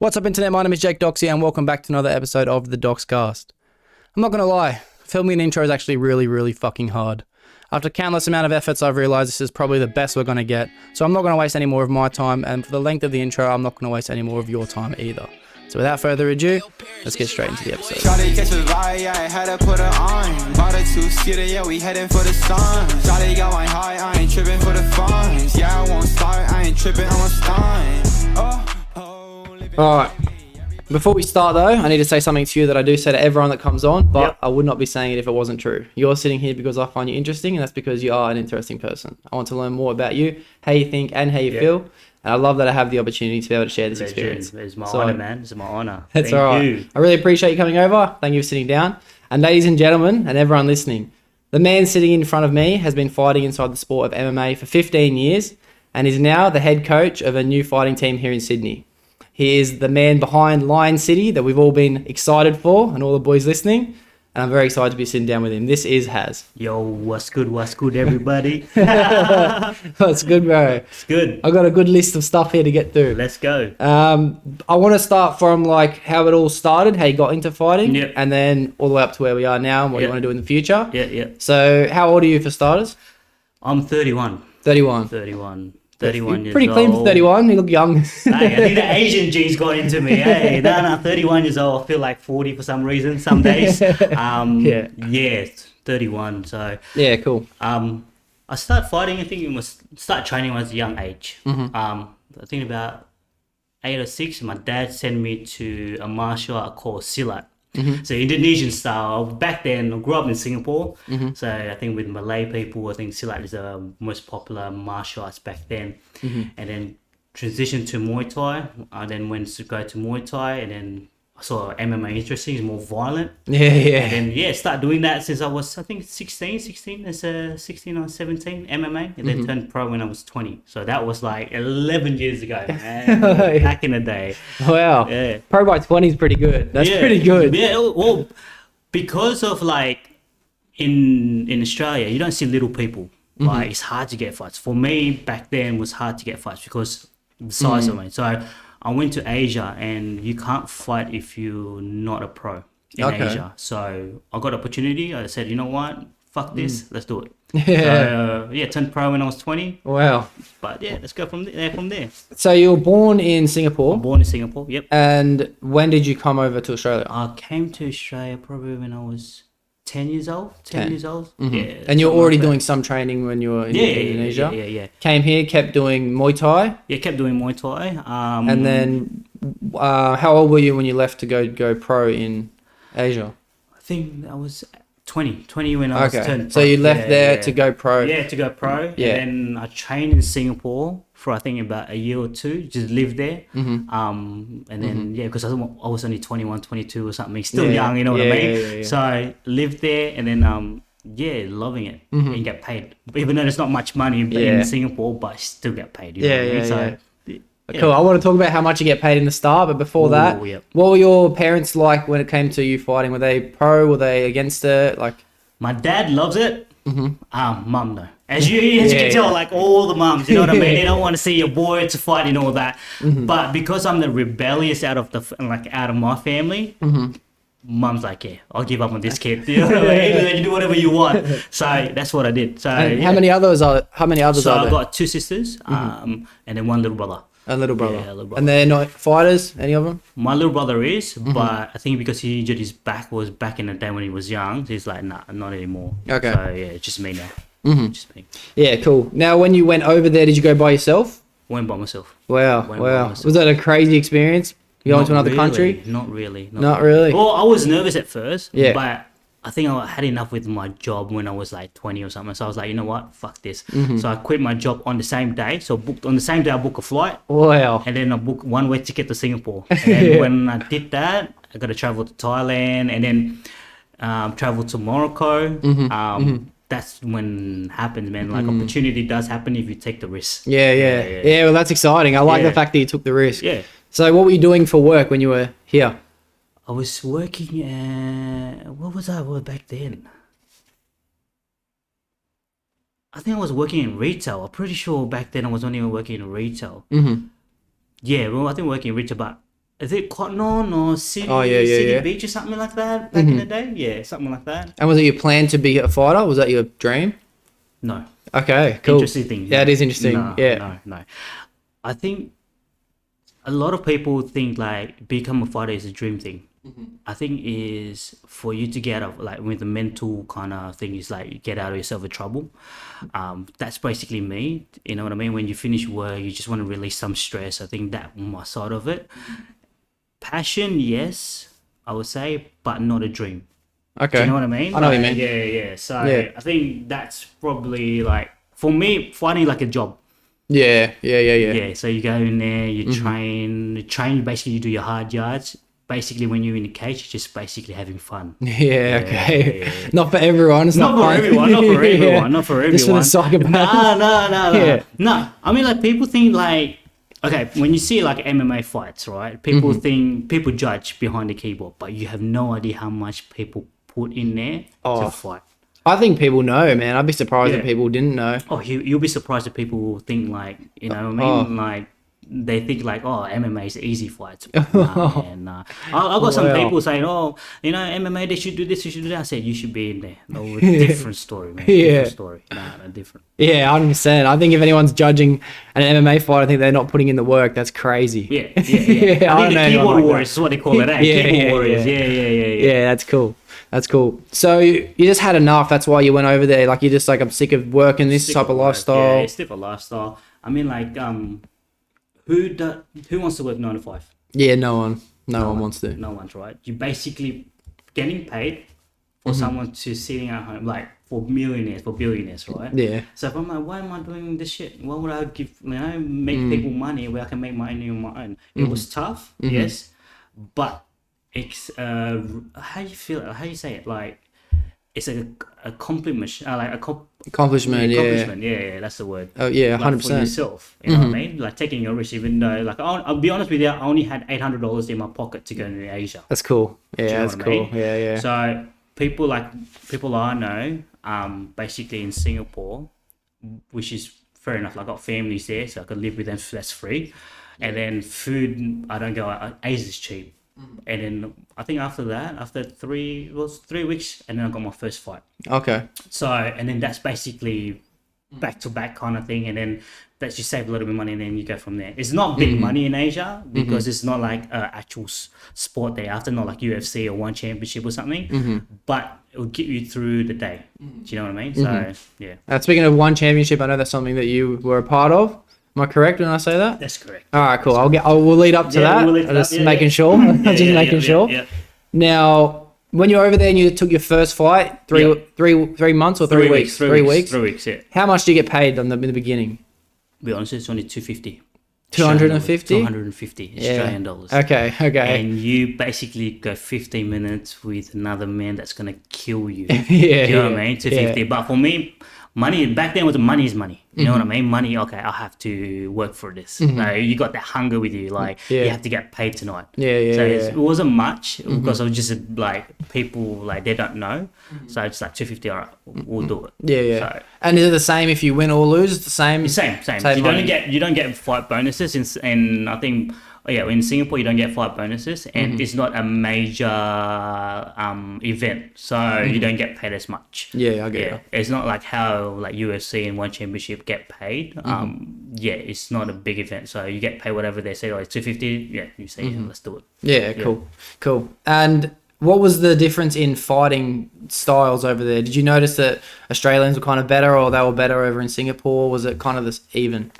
What's up, internet? My name is Jake Doxy, and welcome back to another episode of the Doxcast. I'm not gonna lie, filming an intro is actually really fucking hard. After countless amount of efforts, I've realized this is probably the best we're gonna get. So I'm not gonna waste any more of my time, and for the length of the intro, I'm not gonna waste any more of your time either. So without further ado, let's get straight into the episode. Shawty catch a vibe, yeah, I had to put her on. Bought a two-seater, yeah, we heading for the sun. Shawty got my high, I ain't tripping for the funds. Yeah, I won't start, I ain't tripping, I'm a stun. Alright, before we start though, I need to say something to you that I do say to everyone that comes on, but I would not be saying it if it wasn't true. You're sitting here because I find you interesting, and that's because you are an interesting person. I want to learn more about you, how you think and how you feel, and I love that I have the opportunity to be able to share this experience. It's my honour, man. It's my honour. That's Thank alright. you. I really appreciate you coming over. Thank you for sitting down. And ladies and gentlemen, and everyone listening, the man sitting in front of me has been fighting inside the sport of MMA for 15 years and is now the head coach of a new fighting team here in Sydney. He is the man behind Lion City that we've all been excited for, and all the boys listening. And I'm very excited to be sitting down with him. This is Haz. Yo, what's good, everybody? That's good, bro. It's good. I got a good list of stuff here to get through. Let's go. I want to start from like how it all started, how you got into fighting, and then all the way up to where we are now and what you want to do in the future. Yeah. So how old are you for starters? I'm 31. 31. 31 years Pretty clean for 31. You look young. Hey, I think the Asian genes got into me. Hey, no, 31 years old. I feel like 40 for some reason, some days. Yeah, 31. So yeah, cool. I started fighting. I think it was start training when I was a young age. I think about 8 or 6. My dad sent me to a martial art called Silat. So Indonesian style. Back then, I grew up in Singapore. So I think with Malay people, I think Silat is the most popular martial arts back then. And then transitioned to Muay Thai. I then went to go to Muay Thai, and then I saw MMA interesting. It's more violent. And then start doing that since I was, I think 16 or 17 MMA, and then turned pro when I was 20. So that was like 11 years ago, man. Back in the day. Wow. Yeah. Pro by 20 is pretty good. That's pretty good. Yeah. Well, because of like in Australia, you don't see little people. Like it's hard to get fights. For me back then, it was hard to get fights because of the size of me. So I went to Asia, and you can't fight if you're not a pro in Asia. So I got an opportunity. I said, you know what? Fuck this. Let's do it. So, turned pro when I was 20. Wow. But yeah, let's go from there. So you were born in Singapore. I'm born in Singapore, yep. And when did you come over to Australia? I came to Australia probably when I was 10 years old. 10 years old. Yeah. And you were already doing some training when you were in Indonesia? Yeah. Came here, kept doing Muay Thai? Yeah, kept doing Muay Thai. And then how old were you when you left to go pro in Asia? I think I was 20 when I was turned pro. So you left there to go pro? Yeah, to go pro. Yeah. And then I trained in Singapore for I think about a year or two, just lived there. And then, because I was only 21, 22 or something, still young, you know what I mean? Yeah. So I lived there, and then, loving it. And get paid. Even though there's not much money in Singapore, but I still get paid. You know what I mean? So, Cool. I want to talk about how much you get paid in the start, but before that, what were your parents like when it came to you fighting? Were they pro? Were they against it? Like, my dad loves it. Mum no. As you can tell, like all the mums, you know what I mean. They don't want to see your boy to fight and all that. But because I'm the rebellious out of my family, Mum's like, yeah, I'll give up on this kid. You know what I mean? You do whatever you want. So that's what I did. So how many others are there? So I've got 2 sisters, and then 1 little brother. A little brother. Yeah, a little brother. And they're not fighters, any of them? My little brother is, but I think because he injured his back was back in the day when he was young, so he's like, nah, not anymore. Okay. So yeah, it's just me now. Just me. Yeah, cool. Now, when you went over there, did you go by yourself? Went by myself. Wow. Was that a crazy experience? You going to another country? Not really. Not really? Well, I was nervous at first, but I think I had enough with my job when I was like 20 or something. So I was like, you know what? Fuck this. So I quit my job on the same day. So on the same day, I booked a flight. Wow. And then I booked one-way ticket to Singapore. And then when I did that, I got to travel to Thailand and then travel to Morocco. That's when it happens, man. Like opportunity does happen if you take the risk. Yeah, well, that's exciting. I like the fact that you took the risk. Yeah. So what were you doing for work when you were here? I was working what was I back then? I think I was working in retail. I'm pretty sure back then I was only working in retail. Yeah, well, I think working in retail, but Is it Cotton or City, Oh, yeah, City yeah. Beach or something like that back in the day? Yeah, something like that. And was it your plan to be a fighter? Was that your dream? No. Okay, cool. Interesting thing. Yeah, it is interesting. No, Yeah. no. I think a lot of people think like become a fighter is a dream thing. I think is for you to get out of like with the mental kind of thing is like get out of yourself of trouble. That's basically me. You know what I mean? When you finish work, you just want to release some stress. I think that my side of it. Passion, yes, I would say, but not a dream. Okay. Do you know what I mean? I know what you Like, mean. Yeah. So Yeah. I think that's probably like for me fighting like a job. Yeah. Yeah, so you go in there, you train, basically you do your hard yards. Basically when you're in the cage, you're just basically having fun. Yeah, okay. Yeah. Not for everyone. It's Not not for fun. everyone, not for everyone, Yeah. not for everyone. Just for the psychopaths. No. Yeah. No, I mean like people think like, okay, when you see like MMA fights, right? People think, people judge behind the keyboard, but you have no idea how much people put in there Oh. to fight. I think people know, man. I'd be surprised if Yeah. people didn't know. Oh, you'll be surprised if people will think like, you know what I Oh. mean? Like, they think like, oh, MMA is easy fights. Nah, man, nah. I got some Wow. people saying, oh, you know, MMA, they should do this, you should do that. I said, you should be in there. No, different story, man. Yeah. Different story. Nah, different. Yeah, 100%. I think if anyone's judging an MMA fight, I think they're not putting in the work. That's crazy. Yeah. Yeah, I think I don't the know anyone keyboard like that. warriors is what they call it, eh? Yeah, Keyboard yeah, warriors. yeah. Yeah. Yeah, that's cool. That's cool. So you just had enough. That's why you went over there. Like you're just like, I'm sick of working this Sick type of work. lifestyle. Yeah, it's different lifestyle. I mean, like, who wants to work 9 to 5? Yeah, no one wants to. No one's right. You're basically getting paid for Mm-hmm. someone to sitting at home, like for millionaires, for billionaires, right? Yeah. So if I'm like, why am I doing this shit? Why would I make people money where I can make money on my own? It was tough, yes, but it's how you feel? How you say it? Like it's a compliment, like Accomplishment, yeah. accomplishment. Yeah, that's the word. Oh, yeah, Like, 100%. for yourself, you know what I mean? Like taking your risk, even though, like, I'll be honest with you, I only had $800 in my pocket to go to Asia. That's cool. Yeah, Do you know that's what I cool. mean? Yeah. So people I know, basically in Singapore, which is fair enough. Like, I got families there, so I could live with them. That's free. And then food, I don't go. Asia's cheap. And then I think after that, after 3 weeks, and then I got my first fight. Okay. So, and then that's basically back to back kind of thing, and then that you save a little bit of money, and then you go from there. It's not big money in Asia because it's not like actual sport day after, not like UFC or one championship or something, but it will get you through the day. Do you know what I mean? So yeah, Speaking of one championship, I know that's something that you were a part of. Am I correct when I say that? that's correct. All right, cool. We'll lead up to Yeah, that. we'll lead to I'm just that. Yeah, making yeah. sure. Just making sure. Yeah. Now, when you were over there and you took your first fight, three months or 3 weeks? 3 weeks. 3 weeks. Yeah. How much do you get paid in the beginning? To be honest, it's only 250. 250? 250 Australian dollars. Okay. And you basically go 15 minutes with another man that's gonna kill you. Yeah. Do you know what I mean? 250. Yeah. But for me, money back then was money is money. You know what I mean? Money. Okay, I have to work for this. Like, you got that hunger with you. Like, Yeah. you have to get paid tonight. Yeah. So it wasn't much because I was just like people like they don't know. So it's like 250. All right, we'll do it. Yeah. So, And is it the same if you win or lose? It's the same? same. Same You money. don't get fight bonuses, and I think in Singapore you don't get fight bonuses, and it's not a major event, so you don't get paid as much. Yeah, I get Yeah, it. it's not like how like UFC and one championship get paid. Yeah, it's not a big event, so you get paid whatever they say. Like 250. Yeah, you say yeah, let's do it. Yeah, cool. And what was the difference in fighting styles over there? Did you notice that Australians were kind of better or they were better over in Singapore? Was it kind of this even?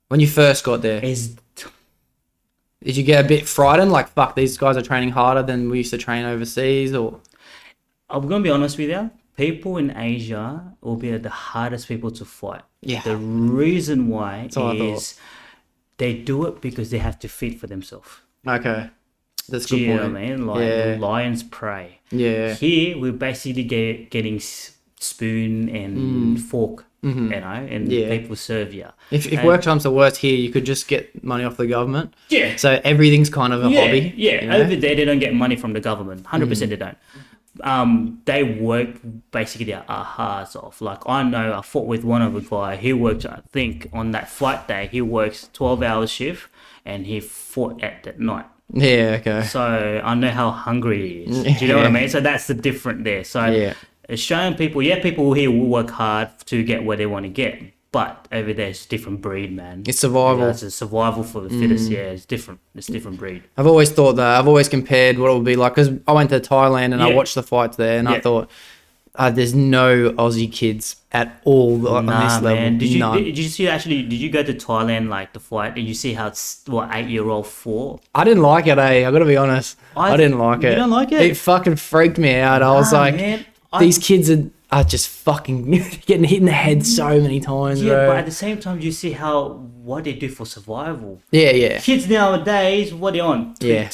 When you first got there, did you get a bit frightened? Like, fuck, these guys are training harder than we used to train overseas? Or I'm gonna be honest with you. People in Asia will be the hardest people to fight. Yeah. The reason why what I thought. is they do it because they have to feed for themselves. Okay, that's a Do good you know point. what I mean? Like Yeah. lions prey. Yeah. Here we're basically getting spoon and fork, you know, and Yeah. people serve you. If work time's the worst here, you could just get money off the government. Yeah. So everything's kind of a hobby. Yeah, you know? over there they don't get money from the government. 100% they don't. They work basically their hearts off. Like, I know I fought with one of the guy. He works, I think, on that fight day. He works 12-hour shift, and he fought at that night. Yeah, okay. So I know how hungry he is. Do you know what I mean? So that's the difference there. So Yeah. it's showing people, people here will work hard to get where they want to get. But over there, it's different breed, man. It's survival. Yeah, it's a survival for the fittest. Yeah, it's different. It's different breed. I've always thought that. I've always compared what it would be like, because I went to Thailand and I Yeah. watched the fights there, and I Yeah. thought, there's no Aussie kids at all on this level. Man. Did None. you see actually? Did you go to Thailand like the fight and you see how it's 8-year-old fought? I didn't like it, I gotta be honest. I didn't like it. You don't like it? It fucking freaked me out. I was like, man. these kids are just fucking getting hit in the head so many times, Yeah, bro. but at the same time, you see what they do for survival. Yeah. Kids nowadays, what are they on? Yeah.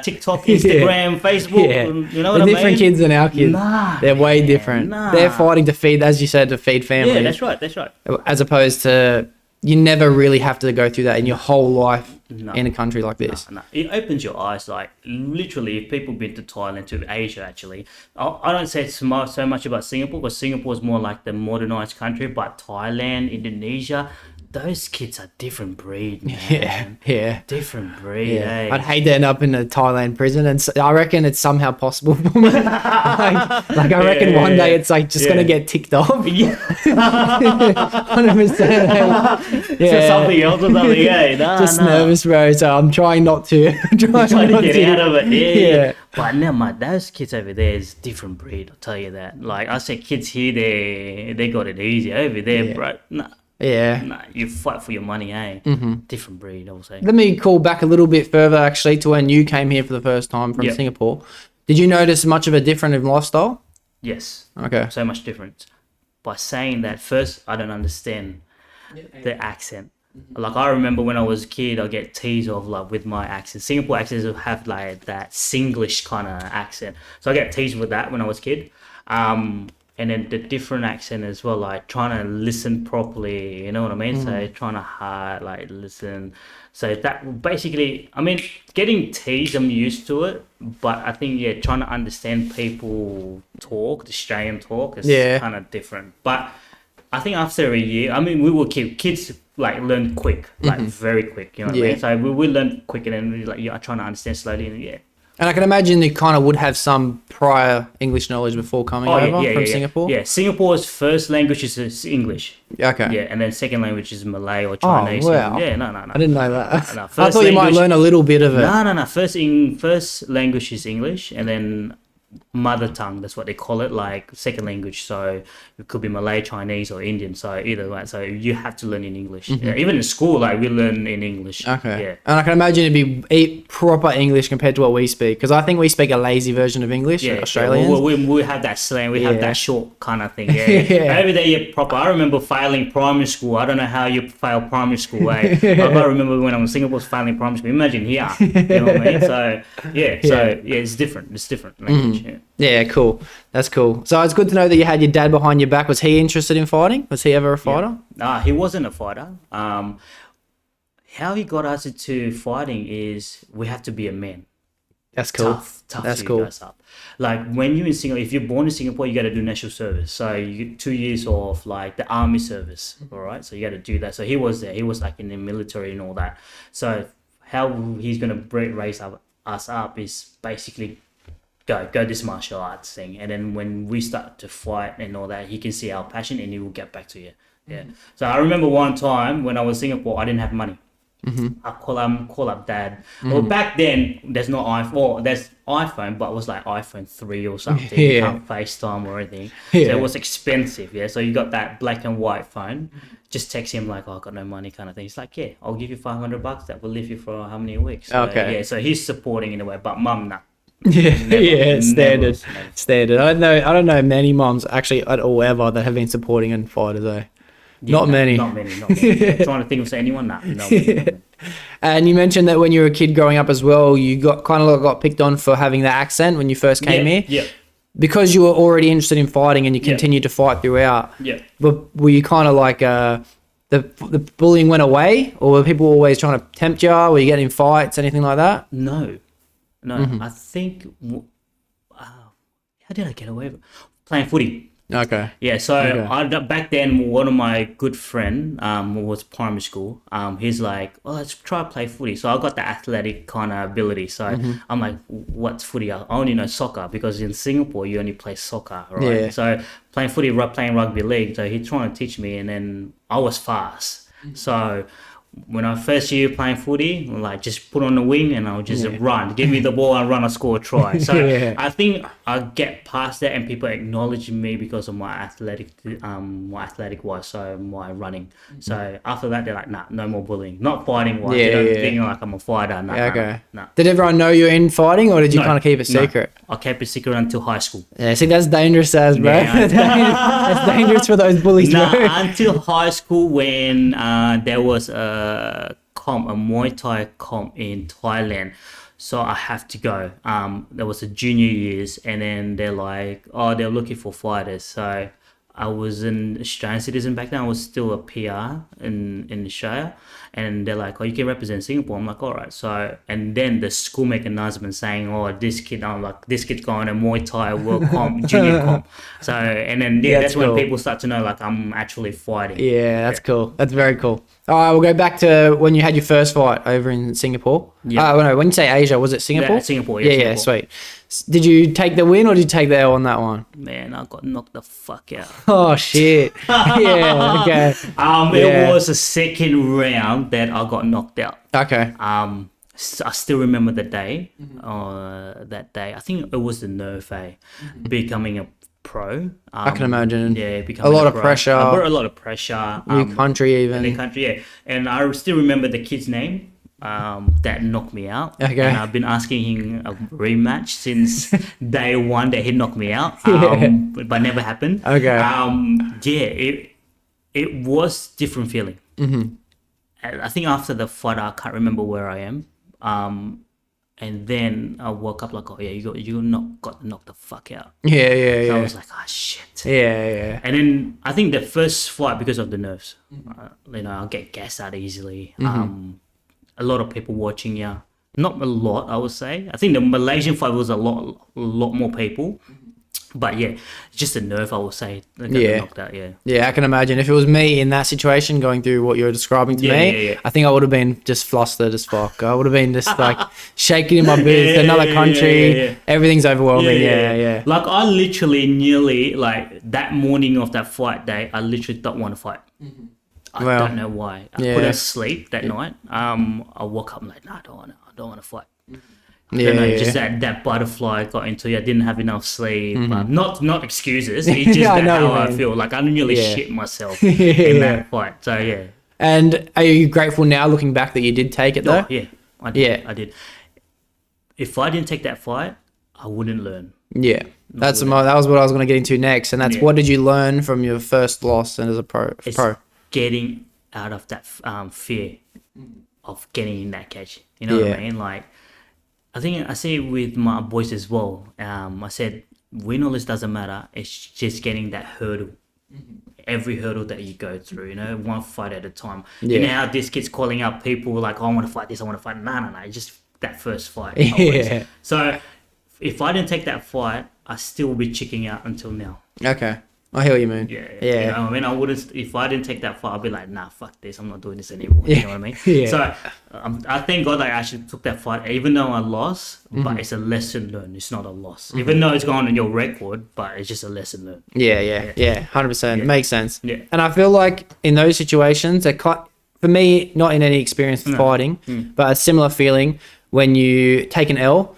TikTok, Instagram, Facebook. Yeah. You know what I They're mean? different kids than our kids. Nah, They're way man, different. nah. They're fighting to feed, as you said, to feed families. Yeah, that's right. That's right. As opposed to, you never really have to go through that in your whole life No. in a country like this. No. It opens your eyes. Like literally, if people been to Thailand, to Asia, actually, I don't say so much about Singapore, because Singapore is more like the modernized country. But Thailand, Indonesia, those kids are different breed, man. Yeah. Different breed. Yeah, Eh? I'd hate to end up in a Thailand prison, and I reckon it's somehow possible for me. like I reckon yeah, one yeah. day it's like just gonna get ticked off. Yeah. 100%. So something else or something. Yeah. Nah, Just nah. nervous, bro. So I'm trying not to. Trying to get out of it. Yeah. Yeah. But now, those kids over there is different breed. I'll tell you that. Like I say, kids here, they got it easy. Over there, Yeah. bro. Yeah. Nah, you fight for your money, eh? Different breed, I will say. Let me call back a little bit further, actually, to when you came here for the first time from Yeah. Singapore. Did you notice much of a difference in lifestyle? Yes. Okay. So much different. By saying that, first, I don't understand the accent. Like I remember when I was a kid, I get teased of like with my accent. Singapore accents have like that Singlish kind of accent, so I get teased with that when I was a kid. And then the different accent as well, like trying to listen properly. You know what I mean? So trying to hard like listen. So that basically, I mean, getting teased, I'm used to it, but I think trying to understand people talk, the Australian talk, is kind of different. But I think after a year, I mean, we will keep kids like learn quick, like very quick. You know what I mean? So we will learn quick, and then we like are trying to understand slowly, and And I can imagine you kind of would have some prior English knowledge before coming over from Singapore. Yeah, Singapore's first language is English. Okay. Yeah, and then second language is Malay or Chinese. wow. Yeah, no. I didn't know that. No, I first thought you might language- learn a little bit of it. No. First language is English, and then mother tongue. That's what they call it. Like second language. So it could be Malay, Chinese, or Indian. So either way. So you have to learn in English. Yeah, even in school, like we learn in English. Okay. Yeah. And I can imagine it'd be proper English compared to what we speak, because I think we speak a lazy version of English, Australians. We have that slang. We have Yeah. that short kind of thing. Yeah. Yeah. Over there, you're proper. I remember failing primary school. I don't know how you fail primary school. Eh? I remember when I was in Singapore, failing primary school. Imagine here. You know what I mean? So it's different. It's different language. Yeah. Yeah, cool. That's cool. So it's good to know that you had your dad behind your back. Was he interested in fighting? Was he ever a fighter? Nah, he wasn't a fighter. How he got us into fighting is we have to be a man. That's cool. Tough That's to cool. guys up. Like when you're in Singapore, if you're born in Singapore, you got to do national service. So you get 2 years of like the army service. All right. So you got to do that. So he was there. He was like in the military and all that. So how he's gonna raise us up is basically go this martial arts thing, and then when we start to fight and all that, he can see our passion and he will get back to you. Yeah. So I remember one time when I was in Singapore, I didn't have money. I call up dad. Well, back then there's no iPhone. Well, there's iPhone, but it was like iPhone 3 or something. You can't FaceTime or anything. So it was expensive. Yeah. So you got that black and white phone. Just text him like, "Oh, I got no money," kind of thing. He's like, "Yeah, I'll give you $500. That will live you for how many weeks?" So, Okay. Yeah. So he's supporting in a way, but mum, nah. Standard. Never. Standard. I don't know many moms actually at all ever that have been supporting in fighters. Yeah, Not many. Not many. Trying to think of anyone. Nah. No. And you mentioned that when you were a kid growing up as well, you got picked on for having the accent when you first came here. Yeah. Because you were already interested in fighting and you continued to fight throughout. Yeah. But were you kind of like the bullying went away, or were people always trying to tempt you? Were you getting in fights, anything like that? No. I think. How did I get away with it? Playing footy? Okay. Yeah, so Okay. back then, one of my good friend was primary school. He's like, "Oh, let's try to play footy." So I got the athletic kind of ability. So I'm like, "What's footy?" I only know soccer because in Singapore you only play soccer, right? Yeah. So playing footy, playing rugby league. So he's trying to teach me, and then I was fast. So when I first year playing footy, like just put on the wing and I'll just run. Give me the ball and run, I score a try. So Yeah. I think I get past that and people acknowledge me because of my athletic wise, so my running. So after that they're like, nah, no more bullying. Not fighting wise. They don't think like I'm a fighter. Nah, Okay. nah. Did everyone know you're in fighting, or did you No, kind of keep it no. secret? I kept it secret until high school. Yeah, see, that's dangerous, as bro. Yeah, That's dangerous for those bullies, Nah, bro. until high school when there was a Muay Thai comp in Thailand. So I have to go. There was a junior years, and then they're like, oh, they're looking for fighters. So I was an Australian citizen back then. I was still a PR in Australia, and they're like, oh, you can represent Singapore. I'm like, all right. So and then the school make an announcement saying, oh, this kid, I'm like, this kid's going to Muay Thai World Comp, Junior Comp. So and then that's cool. when people start to know like I'm actually fighting. Yeah, that's cool. That's very cool. All right, we'll go back to when you had your first fight over in Singapore. Yeah. Well, no, when you say Asia, was it Singapore? Yeah, Singapore. Yeah, Singapore. sweet. Did you take the win or did you take the L on that one? Man, I got knocked the fuck out. Oh, shit. Yeah, okay. Yeah. It was the second round that I got knocked out. Okay. I still remember the day. That day, I think it was the nerve, becoming a pro. I can imagine. Yeah, becoming A lot of pro. pressure. I brought a lot of pressure. New country even. In the country, yeah. And I still remember the kid's name. That knocked me out. Okay. And I've been asking him a rematch since day one that he knocked me out. But never happened. Okay. It was different feeling. And I think after the fight, I can't remember where I am. And then I woke up like, oh yeah, got knocked the fuck out. Yeah. So I was like, oh shit. Yeah. And then I think the first fight, because of the nerves, I'll get gassed out easily. A lot of people watching you. Not a lot, I would say. I think the Malaysian fight was a lot more people. But yeah, just a nerve, I would say. That got knocked out, yeah. Yeah, I can imagine. If it was me in that situation going through what you're describing to me, Yeah. I think I would have been just flustered as fuck. I would have been just like shaking in my boots, another country, everything's overwhelming. Yeah. Like I literally nearly, like that morning of that fight day, I literally don't want to fight. I don't know why. I couldn't sleep that night. I woke up like, nah, I don't want to fight. I don't know, just that butterfly got into you. I didn't have enough sleep. Not excuses. It's just how I feel. Like I nearly shit myself in that fight. So yeah. And are you grateful now, looking back, that you did take it though? Oh, yeah, I did. I did. If I didn't take that fight, I wouldn't learn. Yeah, that was what I was going to get into next, and that's what did you learn from your first loss and as a pro? Getting out of that fear of getting in that cage. You know what I mean? Like, I think I say it with my boys as well. I said, win or lose doesn't matter. It's just getting that hurdle. Every hurdle that you go through, one fight at a time. You know how this kid's calling out people like, oh, I want to fight this, I want to fight. No. Just that first fight. Yeah. So if I didn't take that fight, I still would be checking out until now. Okay. I hear what you mean. Yeah. I mean, I wouldn't, if I didn't take that fight, I'd be like, nah, fuck this. I'm not doing this anymore. You know what I mean? Yeah. So I thank God I actually took that fight, even though I lost, but it's a lesson learned. It's not a loss. Even though it's gone on your record, but it's just a lesson learned. Yeah. 100%. Makes sense. Yeah. And I feel like in those situations, for me, not in any experience with fighting, but a similar feeling when you take an L,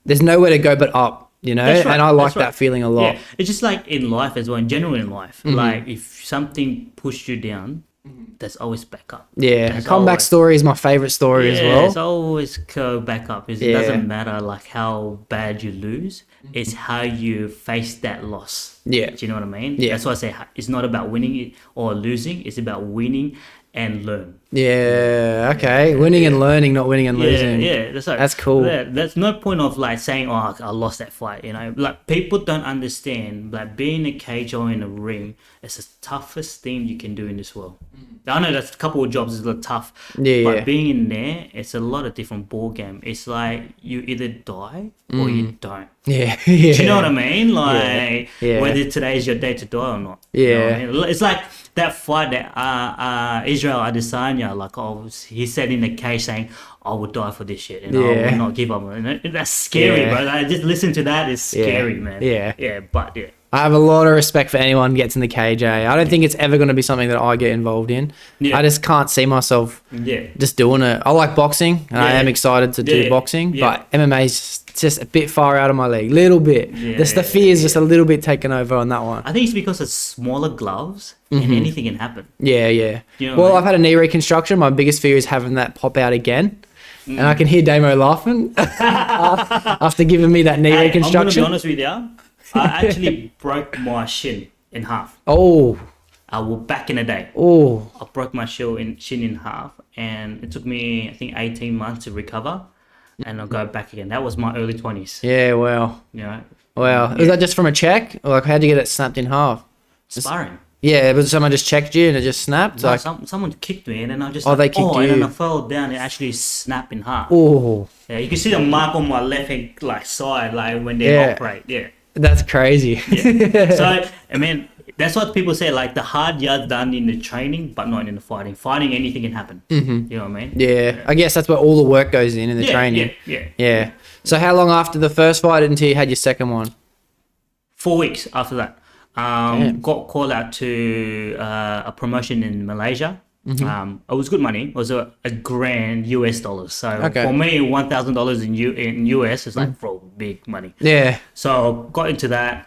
there's nowhere to go but up. That's right, and I like that feeling a lot. Yeah, it's just like in life as well, in general in life. Like if something pushed you down, there's always backup. Yeah, there's comeback story is my favorite story as well. It's always go back up. It doesn't matter like how bad you lose. It's how you face that loss. Yeah. Do you know what I mean? Yeah. That's why I say it's not about winning or losing. It's about winning and learn. Yeah. Okay. Winning and learning, not winning and losing. Yeah, that's right. That's cool. There's no point of like saying, "Oh, I lost that fight." You know, like people don't understand. Like being in a cage or in a ring is the toughest thing you can do in this world. I know that's a couple of jobs is a little tough, but being in there, it's a lot of different ball game. It's like you either die or you don't. Yeah. Do you know what I mean? Like whether today is your day to die or not. Yeah. You know what I mean? It's like that fight that Israel Adesanya, like he said in the cage saying, "I would die for this shit and I will not give up." And that's scary, bro. Like, just listen to that. It's scary, man. Yeah. But I have a lot of respect for anyone who gets in the cage. I don't think it's ever going to be something that I get involved in. I just can't see myself just doing it. I like boxing, and I am excited to do boxing, but MMA is just a bit far out of my league. Little bit. The fear is just a little bit taken over on that one. I think it's because it's smaller gloves and anything can happen. Yeah. You know Well, I've had a knee reconstruction. My biggest fear is having that pop out again. And I can hear Damo laughing after giving me that knee reconstruction. I'm going to be honest with you. I actually broke my shin in half. Oh. Well, back in the day. Oh. I broke my shin in half, and it took me, I think, 18 months to recover, and I'll go back again. That was my early 20s. Yeah, wow. You know? Wow. Was that just from a check? Or like, how'd you get it snapped in half? Sparring. Yeah, but someone just checked you and it just snapped? No, like, someone kicked me, and then I just they kicked you. and then I fell down and it actually snapped in half. Oh. Yeah, you can see the mark on my left hand like side, like when they operate. Yeah. That's crazy. So, I mean, that's what people say, like the hard yards done in the training, but not in the fighting. Fighting, anything can happen. You know what I mean? Yeah. I guess that's where all the work goes in the training. Yeah. So how long after the first fight until you had your second one? 4 weeks after that. Got called out to a promotion in Malaysia. It was good money. It was a grand US dollars. So for me, $1,000 in US is like for big money. Yeah. So got into that.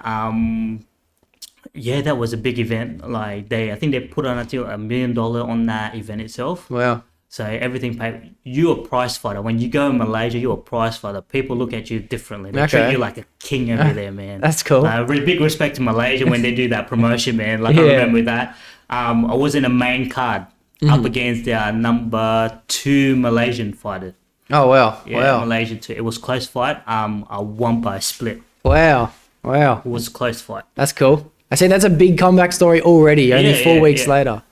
That was a big event. Like I think they put on until $1 million on that event itself. Wow. So everything paid. You're a prize fighter. When you go in Malaysia, you're a prize fighter. People look at you differently. They treat you like a king over there, man. That's cool. Really big respect to Malaysia when they do that promotion, man. Like I remember that. I was in a main card. Up against their number 2 Malaysian fighter. Oh, wow. Yeah, Malaysian 2. It was close fight. I won by a split. Wow. It was a close fight. That's cool. I see that's a big comeback story already, only 4 weeks later.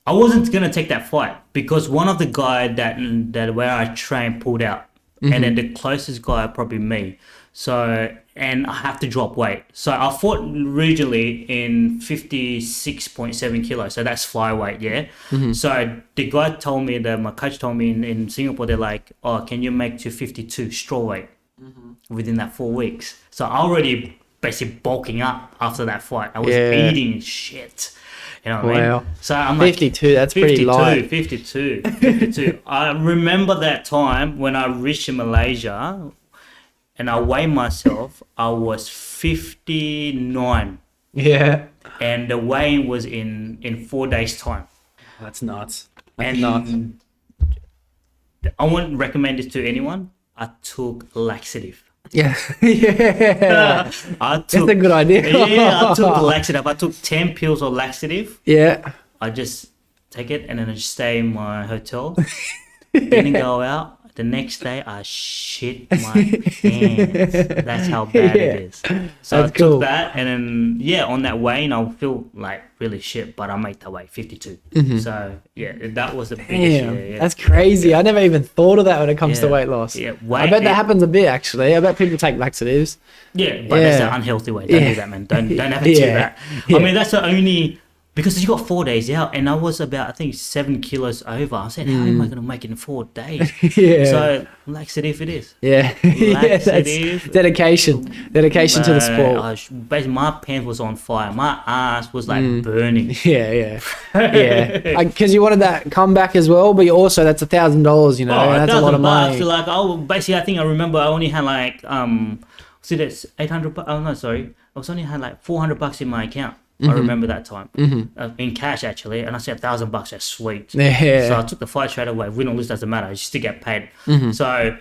I wasn't going to take that fight because one of the guys that where I trained pulled out. And then the closest guy, probably me. So, and I have to drop weight. So I fought regionally in 56.7 kilos. So that's flyweight, yeah. So the guy told me my coach told me in Singapore, they're like, "Oh, can you make to 52 strawweight within that 4 weeks?" So I already basically bulking up after that fight. I was eating shit. You know what I mean? So I'm like 52. That's pretty light. 52. I remember that time when I reached Malaysia. And I weighed myself, I was 59. Yeah. And the weigh-in was in 4 days' time. That's nuts. I wouldn't recommend this to anyone. I took laxative. Yeah. That's a good idea. I took laxative. I took 10 pills of laxative. Yeah. I just take it and then I just stay in my hotel. Didn't go out. The next day, I shit my pants. That's how bad it is. So I took that, and then, on that weigh-in, I feel like really shit, but I make that weight, 52. So, that was the biggest. Yeah. That's crazy. I never even thought of that when it comes to weight loss. I bet that happens a bit, actually. I bet people take laxatives. Yeah, but that's the unhealthy way. Don't do that, man. Don't ever do that. I mean, that's the only... Because you got 4 days out, and I was about, I think, 7 kilos over. I said, how am I going to make it in 4 days? So, laxative it is. Laxative. Dedication to the sport. Basically, my pants was on fire. My ass was like burning. Because you wanted that comeback as well, but you also, that's $1,000, you know, and that's a lot of money. So like, I think I remember I only had like, that's 800, oh no, sorry. I was only had like $400 in my account. I remember that time in cash actually, and I said $1,000. That's sweet. So I took the fight straight away. Win or lose doesn't matter. You still get paid. So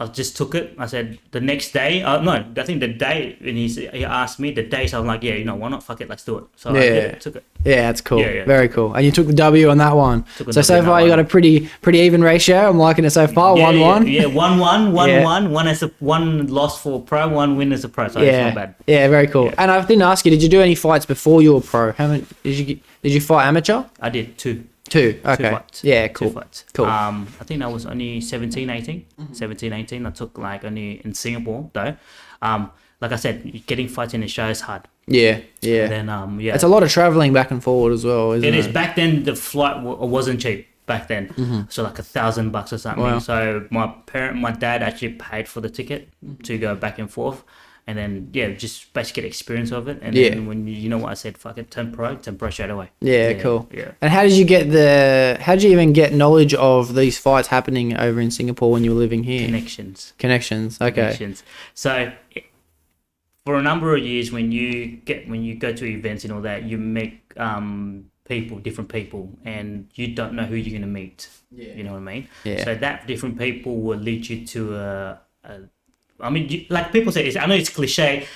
I just took it. I said the next day, no, I think the day when he asked me the days, I was like, yeah, you know, why not? Fuck it, let's do it. So I did it, took it. Yeah, that's cool. Yeah. Very cool. And you took the W on that one. So far you got a pretty even ratio. I'm liking it so far. 1-1. Yeah, 1-1, 1-1. One loss for pro, one win as a pro. So it's not bad. Yeah, very cool. Yeah. And I didn't ask you, did you do any fights before you were pro? How many did you fight amateur? I did 2. 2. Okay. 2 fights. Yeah, cool. 2 fights. Cool. I think I was only 17, 18. 17, 18. I took like only in Singapore though. Like I said, getting fights in Australia is hard. Yeah. And then It's a lot of traveling back and forward as well, isn't it? It is. Back then, the flight wasn't cheap. Back then, so like $1,000 or something. Wow. So my dad actually paid for the ticket to go back and forth, and then just basically get experience of it. And then when you know what I said, fuck it, turn pro straight away. Yeah, cool. Yeah. And how did you even get knowledge of these fights happening over in Singapore when you were living here? Connections. Okay. Connections. So for a number of years, when you go to events and all that, you meet different people, and you don't know who you're gonna meet. You know what I mean? Yeah. So that different people will lead you to like people say, I know it's cliche,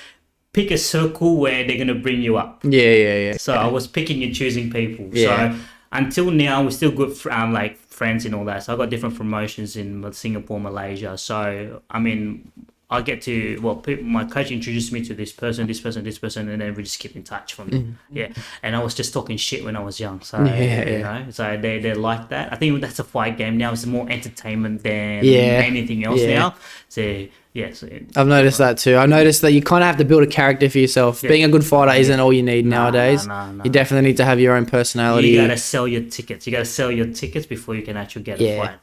pick a circle where they're gonna bring you up. Yeah. So I was picking and choosing people. Yeah. So until now, we're still good like friends and all that. So I got different promotions in Singapore, Malaysia. So I mean, I get to, my coach introduced me to this person, and then we just keep in touch from there. Yeah. And I was just talking shit when I was young. So, you know, so they like that. I think that's a fight game now. It's more entertainment than anything else now. So, I've noticed that too. I noticed that you kind of have to build a character for yourself. Being a good fighter isn't all you need nowadays. No. You definitely need to have your own personality. You gotta sell your tickets. Before you can actually get a fight.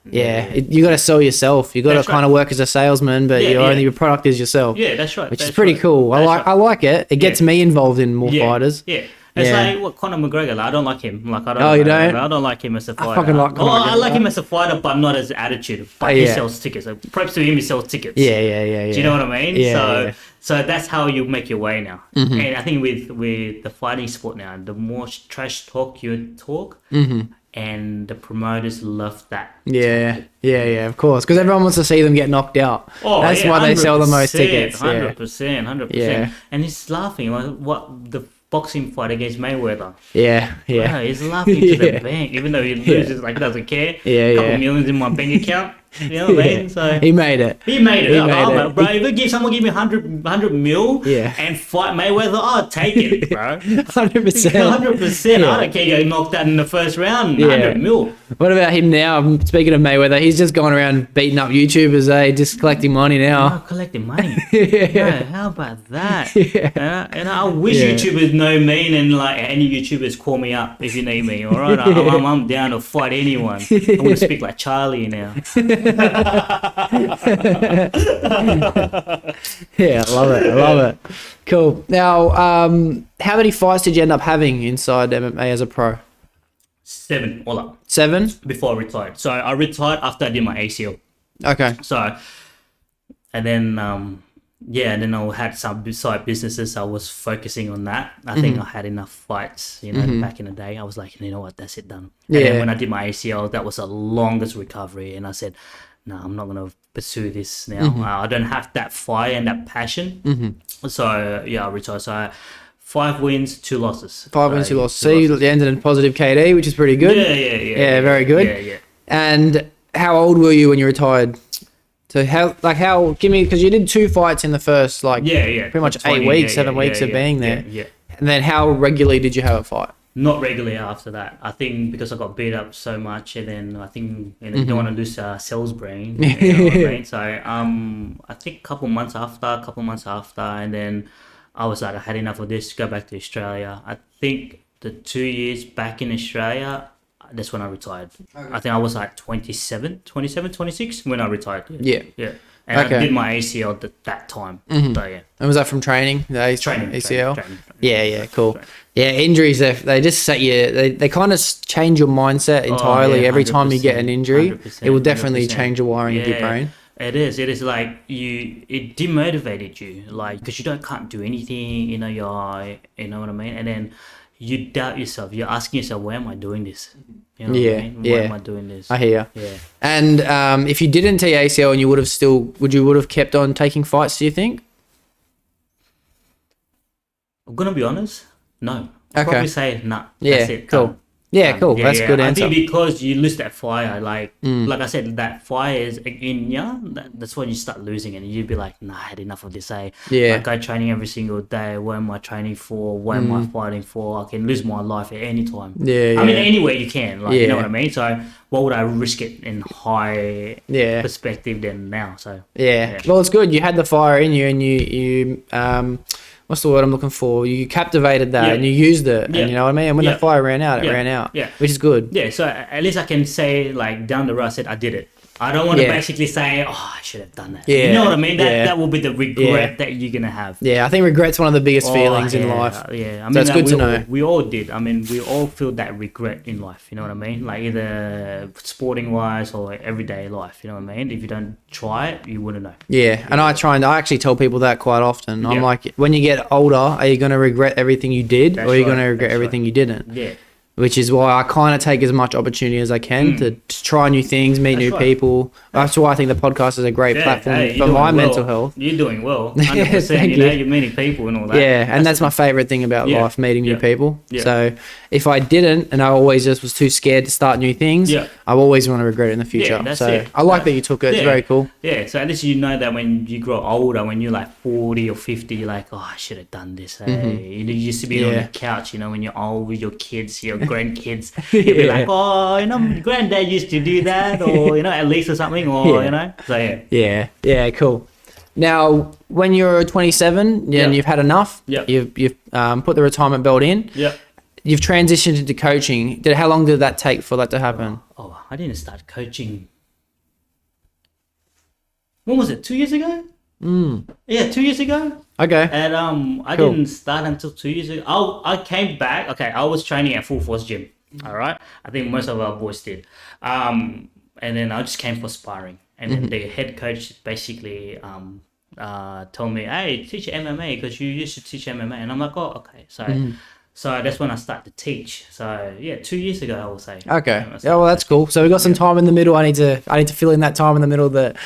You gotta sell yourself. You gotta kind of work as a salesman, but your product is yourself. Yeah, that's right. Which is pretty cool. I like it. It gets me involved in more fighters. Yeah. It's like Conor McGregor. Like, I don't like him. Like, I don't like him as a fighter. I fucking like Conor McGregor. I like him as a fighter, but not as an attitude. But he sells tickets. So props to him. He sells tickets. Yeah. Do you know what I mean? Yeah. So that's how you make your way now. And I think with the fighting sport now, the more trash talk you talk, and the promoters love that. Yeah, of course, because everyone wants to see them get knocked out. That's why they sell the most tickets. 100%. Yeah. And he's laughing. Like, what the boxing fight against Mayweather. Yeah. Bro, he's laughing to the bank, even though he loses, like, doesn't care. A couple millions in my bank account. You know what I mean? So he made it. Bro, if someone give me 100 mil and fight Mayweather, I'll take it, bro. 100%. 100%. I don't care you get knocked out in the first round. 100 mil. What about him now? Speaking of Mayweather, he's just going around beating up YouTubers, just collecting money now. Collecting money. Bro, how about that? And I wish YouTubers know me, and like any YouTubers call me up if you need me. All right, I'm down to fight anyone. I want to speak like Charlie now. I love it. Cool. Now, how many fights did you end up having inside MMA as a pro? 7 all up. 7? Before I retired. So I retired after I did my ACL. Okay. So, and then and then I had some side businesses. I was focusing on that. I think I had enough fights, back in the day. I was like, you know what, that's it, done. And then when I did my ACL, that was the longest recovery. And I said, no, I'm not going to pursue this now. I don't have that fire and that passion. So, I retired. So, 5 wins, 2 losses. 5 wins, 2 losses. So you ended in positive KD, which is pretty good. Yeah, very good. Yeah. And how old were you when you retired? So give me, because you did 2 fights in the first, pretty much 8 weeks, 7 weeks of being there. Yeah. And then how regularly did you have a fight? Not regularly after that. I think because I got beat up so much, and then I think you don't want to lose sales brain. You know what I mean? So I think a couple months after, and then I was like, I had enough of this. Go back to Australia. I think the 2 years back in Australia, that's when I retired. Okay. I think I was like 27, 26 when I retired. Yeah. And I did my ACL at that time. So, yeah. And was that from training? The training, ACL? Training. Yeah, cool. Training. Yeah, injuries, they just set you, they kind of change your mindset entirely. Every time you get an injury, it will definitely change the wiring of your brain. It is like it demotivated you, like, because you can't do anything, you know what I mean? And then you doubt yourself. You're asking yourself, why am I doing this? You know Yeah, what I mean? Why yeah. am I doing this? I hear you. Yeah. And if you didn't tear your ACL and you would have kept on taking fights, do you think? I'm gonna be honest. No. Okay. Probably say nah. Yeah, That's it. cool. Done. Yeah, cool. That's a good answer. I think because you lose that fire, like I said, that fire is in that's when you start losing it, and you'd be like, nah, I had enough of this. Yeah. Like I training every single day. What am I training for? What am I fighting for? I can lose my life at any time. Yeah, I mean, yeah. anywhere you can. Like Yeah. you know what I mean. So what would I risk it in high Yeah. perspective than now? So Yeah. Well, it's good. You had the fire in you, and you what's the word I'm looking for? You captivated that, Yeah. and you used it. Yeah. And you know what I mean? And when Yeah. the fire ran out, it Yeah. ran out. Yeah. Which is good. Yeah, so at least I can say, like, down the road, I said I did it. I don't want to Yeah. basically say, oh, I should have done that. Yeah, You know what I mean? yeah. That will be the regret Yeah. that you're going to have. Yeah, I think regret's one of the biggest feelings in yeah, life. Yeah, I So mean, it's good to know. We all did. I mean, we all feel that regret in life. You know what I mean? Like either sporting wise or like everyday life. You know what I mean? If you don't try it, you wouldn't know. Yeah, and I actually tell people that quite often. I'm Yeah. like, when you get older, are you going to regret everything you did, That's or are you right, going to regret that's everything you didn't? Yeah. Which is why I kind of take as much opportunity as I can to try new things, meet That's new right. people. That's why I think the podcast is a great platform hey, for you're my doing mental well. health. You're doing well. 100%. Thank you know, you. you're meeting people and all that. Yeah, and that's my favorite thing about Yeah, life, meeting new yeah, people. yeah. So if I didn't, and I always just was too scared to start new things, Yeah. I always want to regret it in the future. Yeah, that's so it. I like that you took it. It's Yeah. very cool. Yeah, so at least you know that when you grow older, when you're like 40 or 50, you're like, oh, I should have done this. Hey. You used to be on Mm-hmm. Yeah. the couch, you know, when you're old with your kids, your grandkids, you'll be like, oh, you know, granddad used to do that, or, you know, at least or something, or, Yeah. you know, so yeah. Yeah, cool. Now, when you're 27 Yeah. and you've had enough, Yeah. you've put the retirement belt in, Yeah. you've transitioned into coaching. How long did that take for that to happen? Oh, I didn't start coaching. When was it? 2 years ago? Yeah, 2 years ago. Okay. And I Cool. didn't start until 2 years ago. I came back. Okay, I was training at Full Force Gym. All right, I think most of our boys did. And then I just came for sparring. And then the head coach basically told me, "Hey, teach MMA because you used to teach MMA." And I'm like, "Oh, okay." So that's when I started to teach. So yeah, 2 years ago, I will say. Okay. Yeah, well, that's cool. So we got some time in the middle. I need to fill in that time in the middle that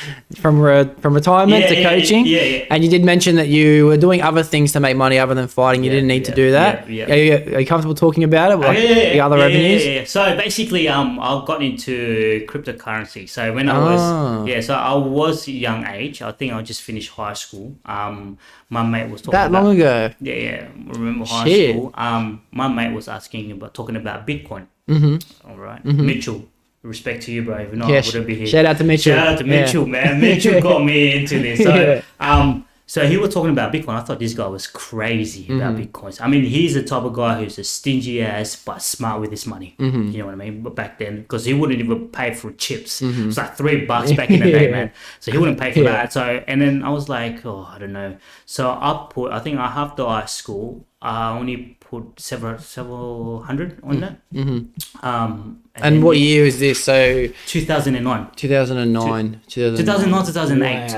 from retirement to coaching. Yeah. And you did mention that you were doing other things to make money other than fighting. You didn't need to do that. Yeah. Are you comfortable talking about it? Like the other revenues? Yeah. So basically, I got into cryptocurrency. So when I was, so I was young age. I think I just finished high school. My mate was talking That about, long ago. Yeah. Remember high Shit. school? My mate was talking about Bitcoin. All right, Mitchell. Respect to you, bro. If not, Yeah, I wouldn't be here. shout out to Mitchell. Shout out to Yeah. Mitchell, man. Mitchell got me into this. So, so he was talking about Bitcoin. I thought this guy was crazy about Bitcoins. I mean, he's the type of guy who's a stingy ass but smart with his money. You know what I mean? But back then, because he wouldn't even pay for chips. It was like $3 back in the day, man. So he wouldn't pay for that. So, and then I was like, oh, I don't know. So I think after high school, I only put several hundred on that. And what year is this? So 2009. 2009. 2009, 2008.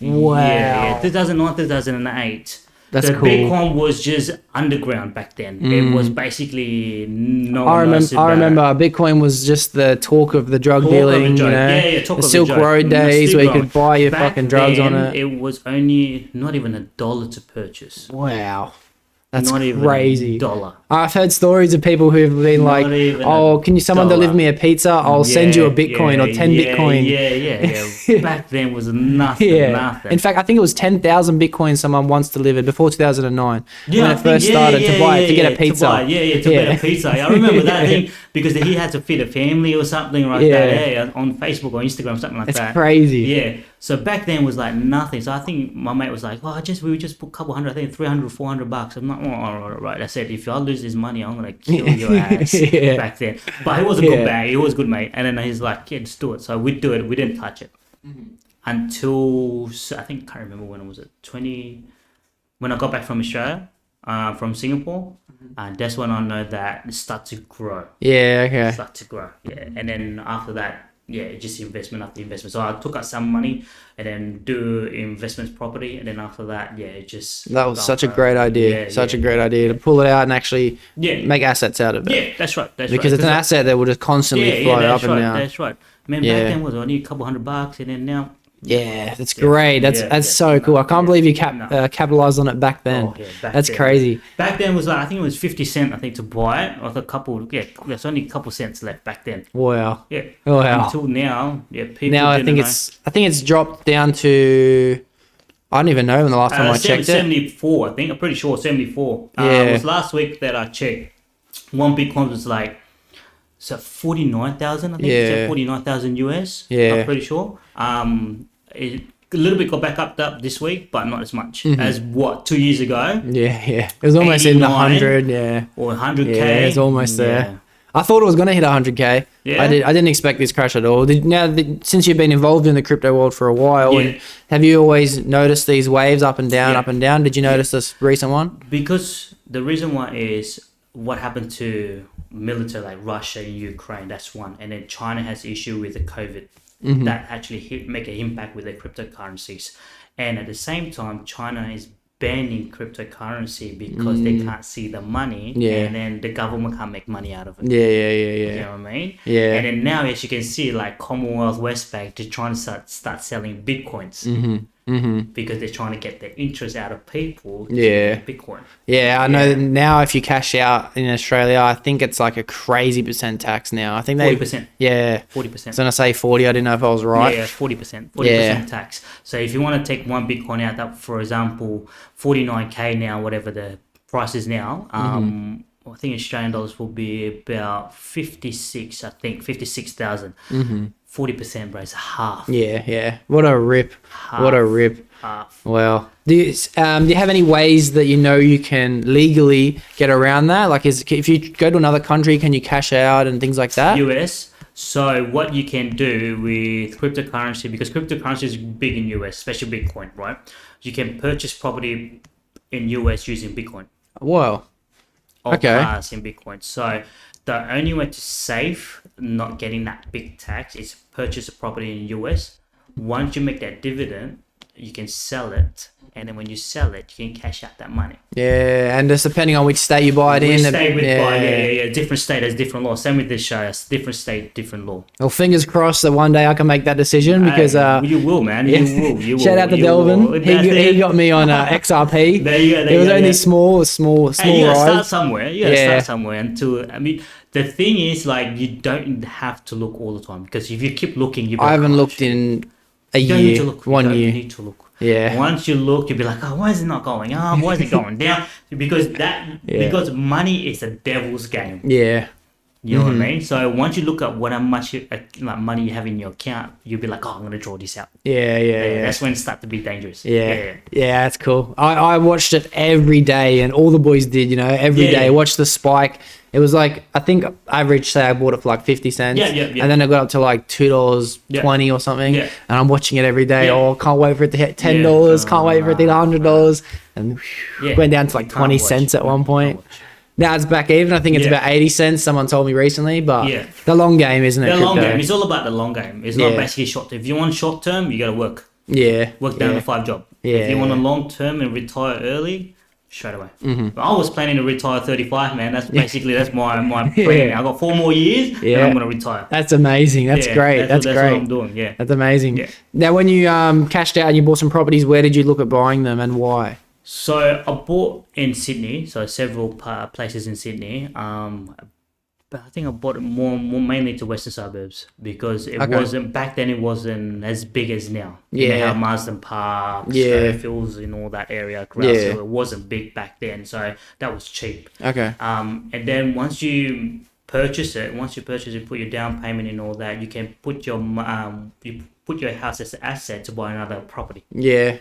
Wow. Yeah, 2009, 2008. That's the cool. Bitcoin was just underground back then. It was basically no I one knows remember. I about remember Bitcoin was just the talk of the drug Talk of a dealing. joke. You know, Yeah, talk the of a Silk joke. Road No, days still where you going. could buy your Back fucking drugs on then, it. It was only not even $1 to purchase. Wow, that's Not even crazy. $1. I've heard stories of people who've been Not like, even "Oh, can you someone $1. deliver me a pizza? I'll send you a Bitcoin or 10 Bitcoin." Yeah. Back then was nothing. Yeah. Nothing. In fact, I think it was 10,000 Bitcoin someone once delivered before 2009 Yeah, when I it think- first started to buy it to get a pizza. To get a pizza. I remember that thing because he had to feed a family or something like Yeah. that. Yeah, on Facebook or Instagram, something like It's that. crazy. Yeah. So back then was like nothing. So I think my mate was like, "Oh, we would just put a couple hundred, I think $300, $400." I'm like, "Oh, all right." I said, "If I lose this money, I'm gonna kill your ass." Yeah. Back then, but he was a good bag. He was a good mate. And then he's like, "Yeah, just do it." So we'd do it. We didn't touch it until I think I can't remember when it was. 20 when I got back from Australia, from Singapore, and that's when I know that it started to grow. Yeah, okay. Start to grow. Yeah. And then after that, just investment after investment. So I took out some money and then do investments property, and then after that, it just That was such a great idea. A great idea to pull it out and actually make assets out of it. Yeah, that's right. Because it's an asset that will just constantly flow up and down. That's right. Man, back then was only a couple $100, and then now. Yeah, that's great. That's so cool. I can't believe you capitalized on it back then. That's crazy. Back then was like, I think it was 50 cents, I think, to buy it. Or a couple, there's only a couple cents left back then. Wow. Yeah. Wow. Until now, people. Now I think it's dropped down to, I don't even know when the last time I checked 74, I think. I'm pretty sure 74. It was last week that I checked. One Bitcoin was like, so 49,000, I think. Yeah. 49,000 US. Yeah. I'm pretty sure. It a little bit got back up this week, but not as much as 2 years ago. Yeah. It was almost in the 100, or 100k. Yeah, it's almost there. I thought it was going to hit 100k. Yeah. I didn't expect this crash at all. Since you've been involved in the crypto world for a while, and have you always noticed these waves up and down, up and down? Did you notice this recent one? Because the reason why is what happened to military like Russia and Ukraine. That's one, and then China has issue with the COVID. That actually make an impact with their cryptocurrencies, and at the same time China is banning cryptocurrency because they can't see the money, and then the government can't make money out of it. You know what I mean? And then now, as you can see, like Commonwealth, Westpac, they're trying to start selling Bitcoins. Because they're trying to get the interest out of people to Bitcoin. I know that now if you cash out in Australia, I think it's like a crazy percent tax now. I think 40%. 40%. I was going to say 40. I didn't know if I was right. 40%. 40% tax. So if you want to take one Bitcoin out, that, for example, 49k now, whatever the price is now, I think Australian dollars will be about 56,000. 40%, bro. It's half. Yeah. What a rip. Half. Well, do you have any ways that you can legally get around that? Like, if you go to another country, can you cash out and things like that? US. So what you can do with cryptocurrency, because cryptocurrency is big in US, especially Bitcoin, right? You can purchase property in US using Bitcoin. Wow. Okay. Cars in Bitcoin. So the only way to save not getting that big tax is purchase a property in US. Once you make that dividend, you can sell it, and then when you sell it, you can cash out that money. Yeah, and just depending on which state you buy it in. Different state has different law. Same with this show, it's different state, different law. Well, fingers crossed that one day I can make that decision because you will, man. You will. Shout out to Delvin. He got me on XRP. It was only small rise. You gotta start somewhere. Start somewhere the thing is, like, you don't have to look all the time, because if you keep looking, I haven't looked in a year. 1 year. You need to look. Yeah. Once you look, you'll be like, why is it not going up? Why is it going down? Because money is a devil's game. Yeah. You know what I mean? So once you look at what much money you have in your account, you'll be like, I'm going to draw this out. Yeah. That's when it starts to be dangerous. Yeah, that's cool. I watched it every day, and all the boys did, every day. Watch the spike. It was like, I think average, say I bought it for like 50 cents. And then it got up to like $2.20 or something. And I'm watching it every day. Oh, can't wait for it to hit $10. Can't wait for it to hit $100. And went down to like 20 cents at one point. Now it's back even. I think it's about 80 cents. Someone told me recently, but the long game, isn't it? The long game. It's all about the long game. It's not basically short term. If you want short term, you got to work. Work down to 5 job. If you want a long term and retire early, straight away. But I was planning to retire 35, man. That's basically that's my plan. I got 4 more years, and I'm gonna retire. That's amazing. That's great. That's great. What I'm doing. Yeah, that's amazing. Now, when you cashed out and you bought some properties, where did you look at buying them and why? So I bought in Sydney, so several places in Sydney. But I think I bought it more mainly to western suburbs, because it wasn't back then. It wasn't as big as now. You know how Marsden Park, Fields, in all that area. So it wasn't big back then. So that was cheap. Okay. And then once you purchase it, put your down payment and all that, you can put your house as an asset to buy another property. Yeah.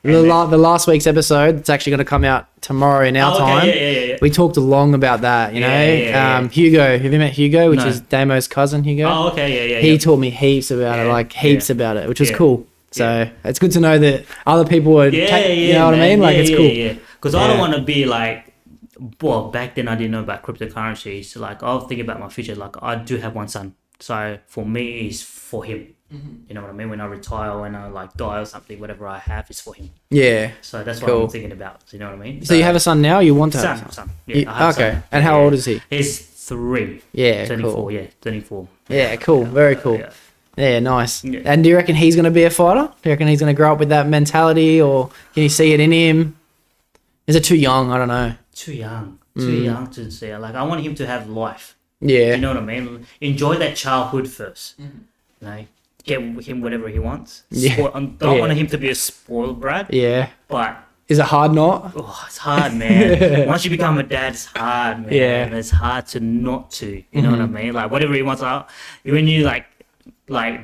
The last week's episode, it's actually going to come out tomorrow in our time. Yeah. We talked long about that, Hugo, have you met Hugo, which is Damo's cousin, Hugo? Oh, okay, yeah. He taught me heaps about it, about it, which was cool. So it's good to know that other people would you know what I mean? Like, it's cool. Yeah. Because I don't want to be like, well, back then I didn't know about cryptocurrencies. So like, I'll think about my future. Like, I do have one son. So for me, it's for him. You know what I mean? When I retire, when I like die or something, whatever I have is for him. Yeah. So that's what Cool. I'm thinking about. You know what I mean? So you have a son now? You want to have a son? Son. Yeah, I have a Okay. son. And how old is he? He's 3. Yeah, 24. cool. Yeah, 24. Yeah, cool. Very cool. Yeah. Yeah, nice. Yeah. And do you reckon he's going to be a fighter? Do you reckon he's going to grow up with that mentality, or can you see it in him? Is it too young? I don't know. Too young. Too young to say. Like, I want him to have life. Yeah. You know what I mean? Enjoy that childhood first. You know, get him whatever he wants. Yeah. I don't want him to be a spoiled brat. Yeah. But Is it hard not? oh, it's hard, man. Once you become a dad, it's hard, man. Yeah. It's hard to not to. You know what I mean? Like, whatever he wants, when you like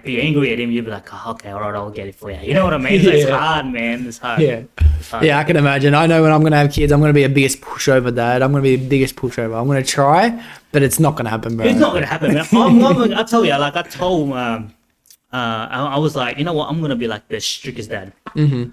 be angry at him, you'll be like, oh, okay, all right, I'll get it for you. You know what I mean? So it's Yeah. hard, man. It's hard. Yeah. It's hard. Yeah, I can imagine. I know when I'm going to have kids, I'm going to be a biggest pushover dad. I'm going to be the biggest pushover. I'm going to try, but it's not going to happen, bro. It's not gonna happen, man. I tell you, like I told, I was like, you know what? I'm gonna be like the strictest dad. And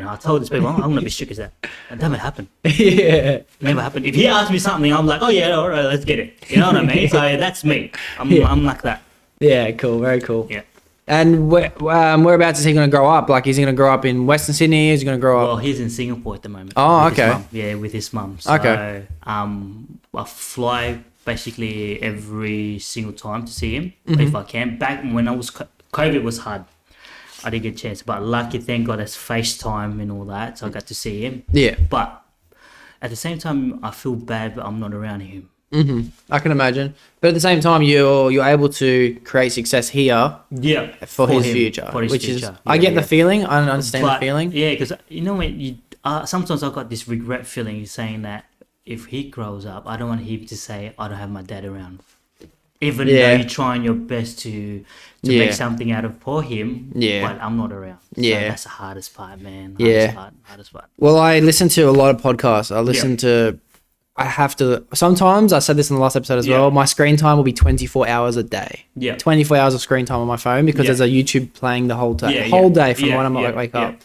I told these people, I'm gonna be strict as that. It never happened. Yeah. Never happened. If he asks me something, I'm like, oh yeah, all right, let's get it. You know what I mean? So that's me. I'm like that. Yeah, cool. Very cool. Yeah. And whereabouts is he going to grow up? Like, is he going to grow up in Western Sydney? Is he going to grow Well, up? he's in Singapore at the moment. Oh, with his okay. mum. Yeah, with his mum. So, Okay. I fly basically every single time to see him if I can. Back when I was COVID was hard. I didn't get a chance, but lucky, thank God, that's FaceTime and all that, so I got to see him. Yeah. But at the same time, I feel bad, but I'm not around him. I can imagine. But at the same time, you're able to create success here Yeah, for his him, future, for his which future. is I get the feeling. I understand But, the feeling. Yeah, because you know when you sometimes I got this regret feeling saying that if he grows up, I don't want him to say I don't have my dad around. Even though Yeah. you're trying your best to Yeah. make something out of for him, Yeah. but I'm not around. So Yeah. that's the hardest part, man. Yeah. Hardest part. Well, I listen to a lot of podcasts. I have to. Sometimes I said this in the last episode as Yeah. well. My screen time will be 24 hours a day. Yeah. 24 hours of screen time on my phone because Yeah. there's a YouTube playing the whole day, Yeah, whole yeah. day from Yeah, when I'm yeah, wake yeah. up.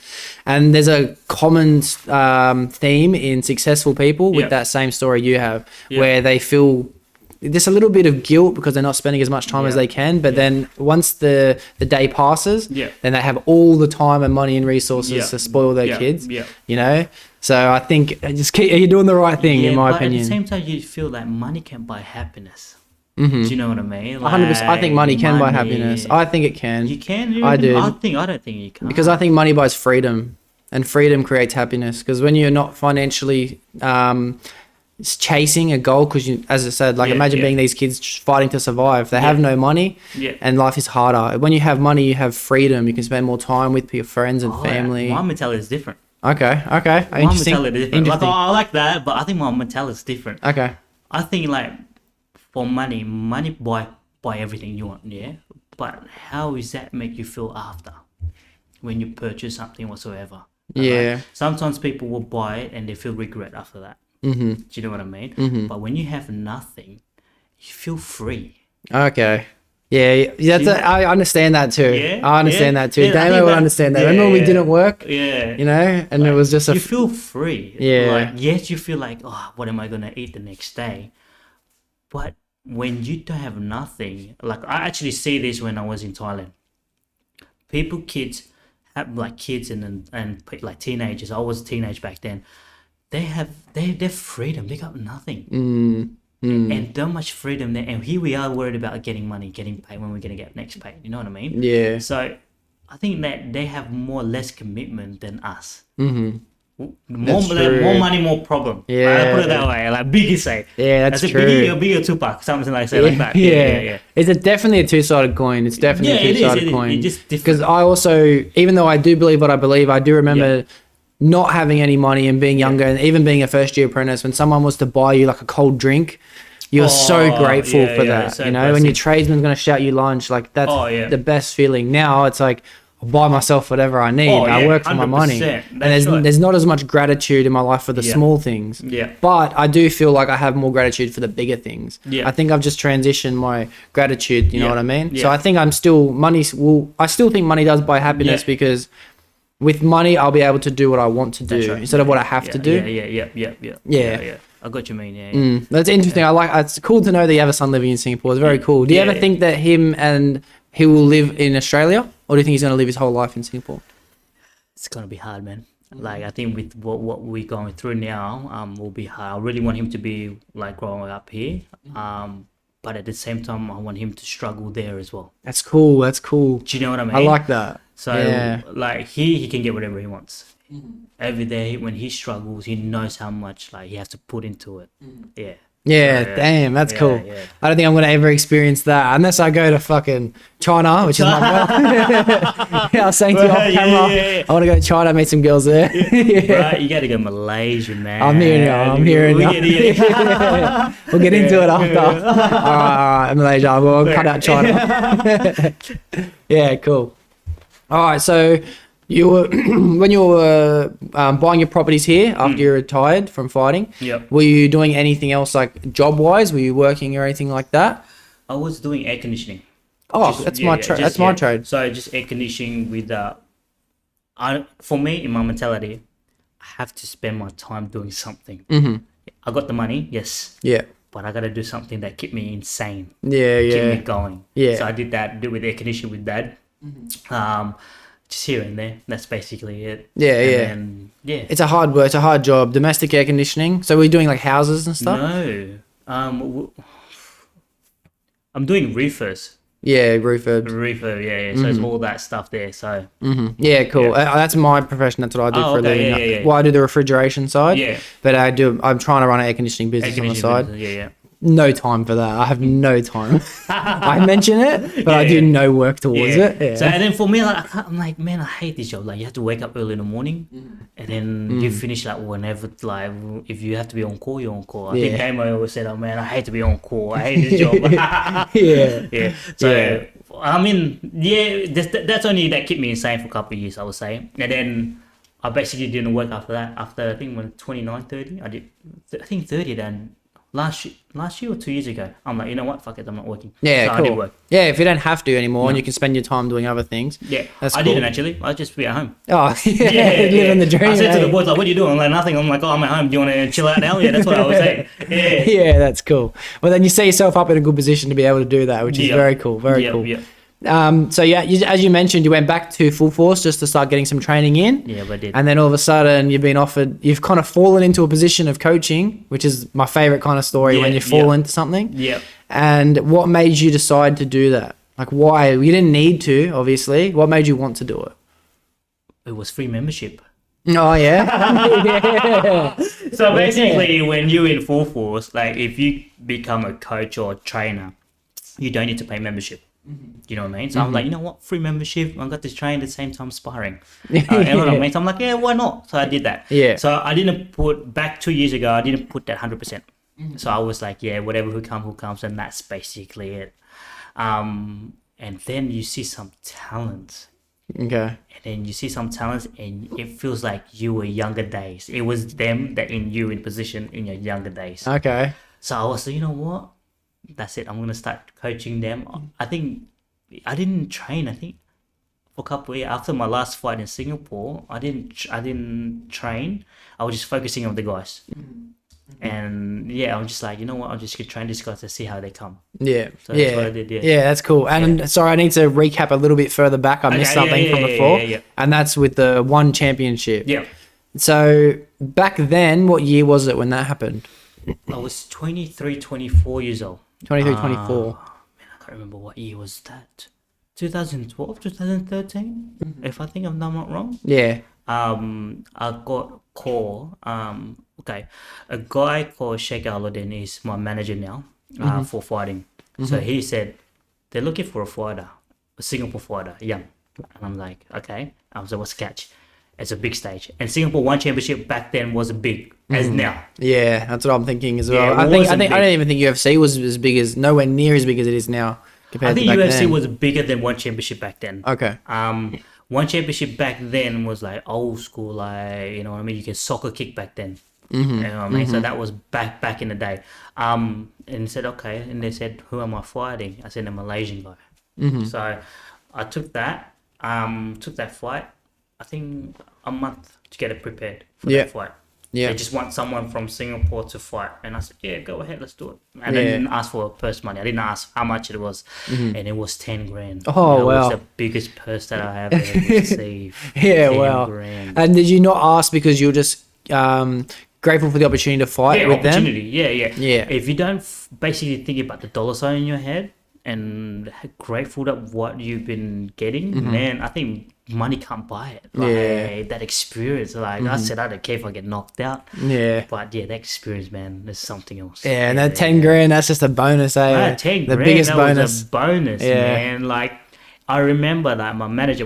And there's a common theme in successful people with Yeah. that same story you have, Yeah. where they feel there's a little bit of guilt because they're not spending as much time as Yeah. they can. But then once the day passes, Yeah. then they have all the time and money and resources Yeah. to spoil their Yeah. kids. Yeah. You know. So I think you're doing the right thing, in my but opinion. at the same time, you feel like money can buy happiness. Mm-hmm. Do you know what I mean? 100%. I think money can buy happiness. I think it can. You can. I do. I don't think you can. Because I think money buys freedom, and freedom creates happiness. Because when you're not financially chasing a goal, because as I said, like Yeah, imagine yeah. being these kids fighting to survive. They have no money, Yeah. and life is harder. When you have money, you have freedom. You can spend more time with your friends and Oh, family. My mentality is different. Okay. My Interesting. mentality is different. Like Interesting. I like that, but I think my mentality is different. Okay. I think like for money buy everything you want, yeah. But how does that make you feel after when you purchase something whatsoever? Yeah. Sometimes people will buy it and they feel regret after that. Mm-hmm. Do you know what I mean? But when you have nothing, you feel free. Okay. Yeah, I understand that too. Yeah, I understand yeah. that too. Yeah, I Damo think would that- understand that. yeah, Remember when we yeah. didn't work, Yeah. you know, and it was just you feel free. Yeah. Like yes, you feel like, oh, what am I gonna eat the next day? But when you don't have nothing, like I actually see this when I was in Thailand. Kids have like kids and like teenagers. I was a teenage back then. They're freedom. They got nothing. And so much freedom there. And here we are worried about getting money, getting paid when we're gonna get next paid. You know what I mean? Yeah. So I think that they have less commitment than us. Mm-hmm. More true. money, more problem. Yeah. I put it that way. Like Biggie say. Yeah, that's a true. Biggie Tupac, something like that. Yeah. It's definitely a two-sided coin. It's definitely Yeah, a it is, two-sided it is. coin. It's just different. Because I also, even though I do believe what I believe, I do remember not having any money and being younger, and even being a first-year apprentice. When someone was to buy you like a cold drink, you're so grateful for that. so you know, when your blessing. tradesman's going to shout you lunch, like that's Oh, yeah. the best feeling. Now it's like, I'll buy myself whatever I need. Oh, I yeah, work for my money. 100%. And That's right. there's not as much gratitude in my life for the Yeah. small things. Yeah. But I do feel like I have more gratitude for the bigger things. Yeah. I think I've just transitioned my gratitude, you know Yeah. what I mean? So Yeah. I think I still think money does buy happiness Yeah. because with money I'll be able to do what I want to do That's right. instead of what I have to do. Yeah. Yeah. I got you mean. Yeah. That's interesting. It's cool to know that you have a son living in Singapore. It's very cool. Do you ever think that he will live in Australia, or do you think he's going to live his whole life in Singapore? It's gonna be hard, man. Like I think with what we're going through now, will be hard. I really want him to be like growing up here. But at the same time, I want him to struggle there as well. That's cool. That's cool. Do you know what I mean? I like that. So like he can get whatever he wants. Every day when he struggles, he knows how much like he has to put into it. Yeah. Yeah, damn, that's cool. Yeah. I don't think I'm going to ever experience that unless I go to fucking China, which is my goal. I was saying to you off camera, I want to go to China, meet some girls there. Right, you got to go to Malaysia, man. I'm hearing you. We'll get into it after. All right, Malaysia, we'll cut out China. Yeah, cool. All right, so you were when you were buying your properties here after you retired from fighting. Yep. Were you doing anything else like job wise? Were you working or anything like that? I was doing air conditioning. Oh, that's my trade. So just air conditioning with for me in my mentality, I have to spend my time doing something. I got the money, yes. Yeah. But I gotta do something that keep me insane. Yeah. Keep me going. Yeah. So I did that. Do with air conditioning with Dad. Just here and there. That's basically it. Yeah. Yeah. It's a hard work. It's a hard job. Domestic air conditioning. So we're doing like houses and stuff. No. I'm doing roofers. Yeah, refurb. Refurb, yeah. So it's all that stuff there. So Yeah, cool. That's my profession. That's what I do for a living. yeah. Well, I do the refrigeration side. Yeah. But I'm trying to run an air conditioning business on the side. Yeah. No time for that. I have no time. I mention it, but I do no work towards it. Yeah. So and then for me, like, I'm like, man, I hate this job. Like, you have to wake up early in the morning, and then you finish like whenever. Like, if you have to be on call, you're on call. I think Amo always said, "Oh man, I hate to be on call. I hate this job." Yeah. So I mean, that's only that kept me insane for a couple of years, I would say. And then I basically didn't work after that. After I think when 29, 30, I did. I think 30 then. Last year or 2 years ago, I'm like, you know what, fuck it, I'm not working. Yeah, so cool. I didn't work. Yeah, if you don't have to anymore and you can spend your time doing other things. Yeah, that's I cool. didn't actually. I just be at home. Oh, living the dream. I said to the boys, like, what are you doing? I'm like, nothing. I'm like, oh, I'm at home. Do you want to chill out now? Yeah, that's what I was saying. Yeah, that's cool. Well, then you set yourself up in a good position to be able to do that, which is very cool. Very cool. Yeah. So as you mentioned, you went back to full force just to start getting some training in. Yeah, I did. And then all of a sudden you've kind of fallen into a position of coaching, which is my favorite kind of story when you fall into something. Yeah. And what made you decide to do that? Like why? You didn't need to, obviously. What made you want to do it? It was free membership. Oh, yeah? So basically, when you're in full force, like if you become a coach or a trainer, you don't need to pay membership. You know what I mean? So I'm like, you know what? Free membership. I got this train at the same time sparring. You know what I mean? So I'm like, yeah, why not? So I did that. Yeah. So I didn't back 2 years ago, I didn't put that 100%. So I was like, yeah, whatever, who comes. And that's basically it. And then you see some talent. Okay. And then you see some talents and it feels like you were younger days. It was them that in position in your younger days. Okay. So I was like, you know what? That's it. I'm going to start coaching them. I think I didn't train. I think for a couple of years after my last fight in Singapore, I didn't train. I was just focusing on the guys. And yeah, I'm just like, you know what? I'll just train these guys to see how they come. Yeah. So that's what I did. Yeah, that's cool. And sorry, I need to recap a little bit further back. I missed something from before. Yeah. And that's with the one championship. Yeah. So back then, what year was it when that happened? I was 23, 24 years old. 23, 24. Man, I can't remember what year was that. 2012, 2013, if I think I'm not wrong. Yeah. I got a call. Okay, a guy called Sheikh Alauddin is my manager now for fighting. So he said they're looking for a fighter, a Singapore fighter, young. And I'm like, okay. I was like, what's the catch? It's a big stage, and Singapore One Championship back then wasn't big as now. Yeah, that's what I'm thinking as well. Yeah, I don't even think UFC was as big as nowhere near as big as it is now. I think UFC then. was bigger than One Championship back then. Okay. One Championship back then was like old school, like, you know what I mean. You can soccer kick back then. You know what I mean. So that was back in the day. And said okay, and they said, who am I fighting? I said a Malaysian guy. So I took that fight. I think a month to get it prepared for that fight. Yeah. They just want someone from Singapore to fight. And I said, yeah, go ahead, let's do it. And I didn't ask for purse money. I didn't ask how much it was. And it was 10 grand. Oh, It wow. was the biggest purse that I have ever received. Yeah, 10 wow. grand. And did you not ask because you're just grateful for the opportunity to fight with opportunity. them? Yeah. If you don't basically think about the dollar sign in your head and grateful that what you've been getting, man, I think money can't buy it. Like, that experience, like I said, I don't care if I get knocked out. Yeah. But yeah, that experience, man, is something else. Yeah, and that 10 grand, that's just a bonus, eh? 10 the grand, biggest that bonus. was a bonus, Yeah. man. Like, I remember that my manager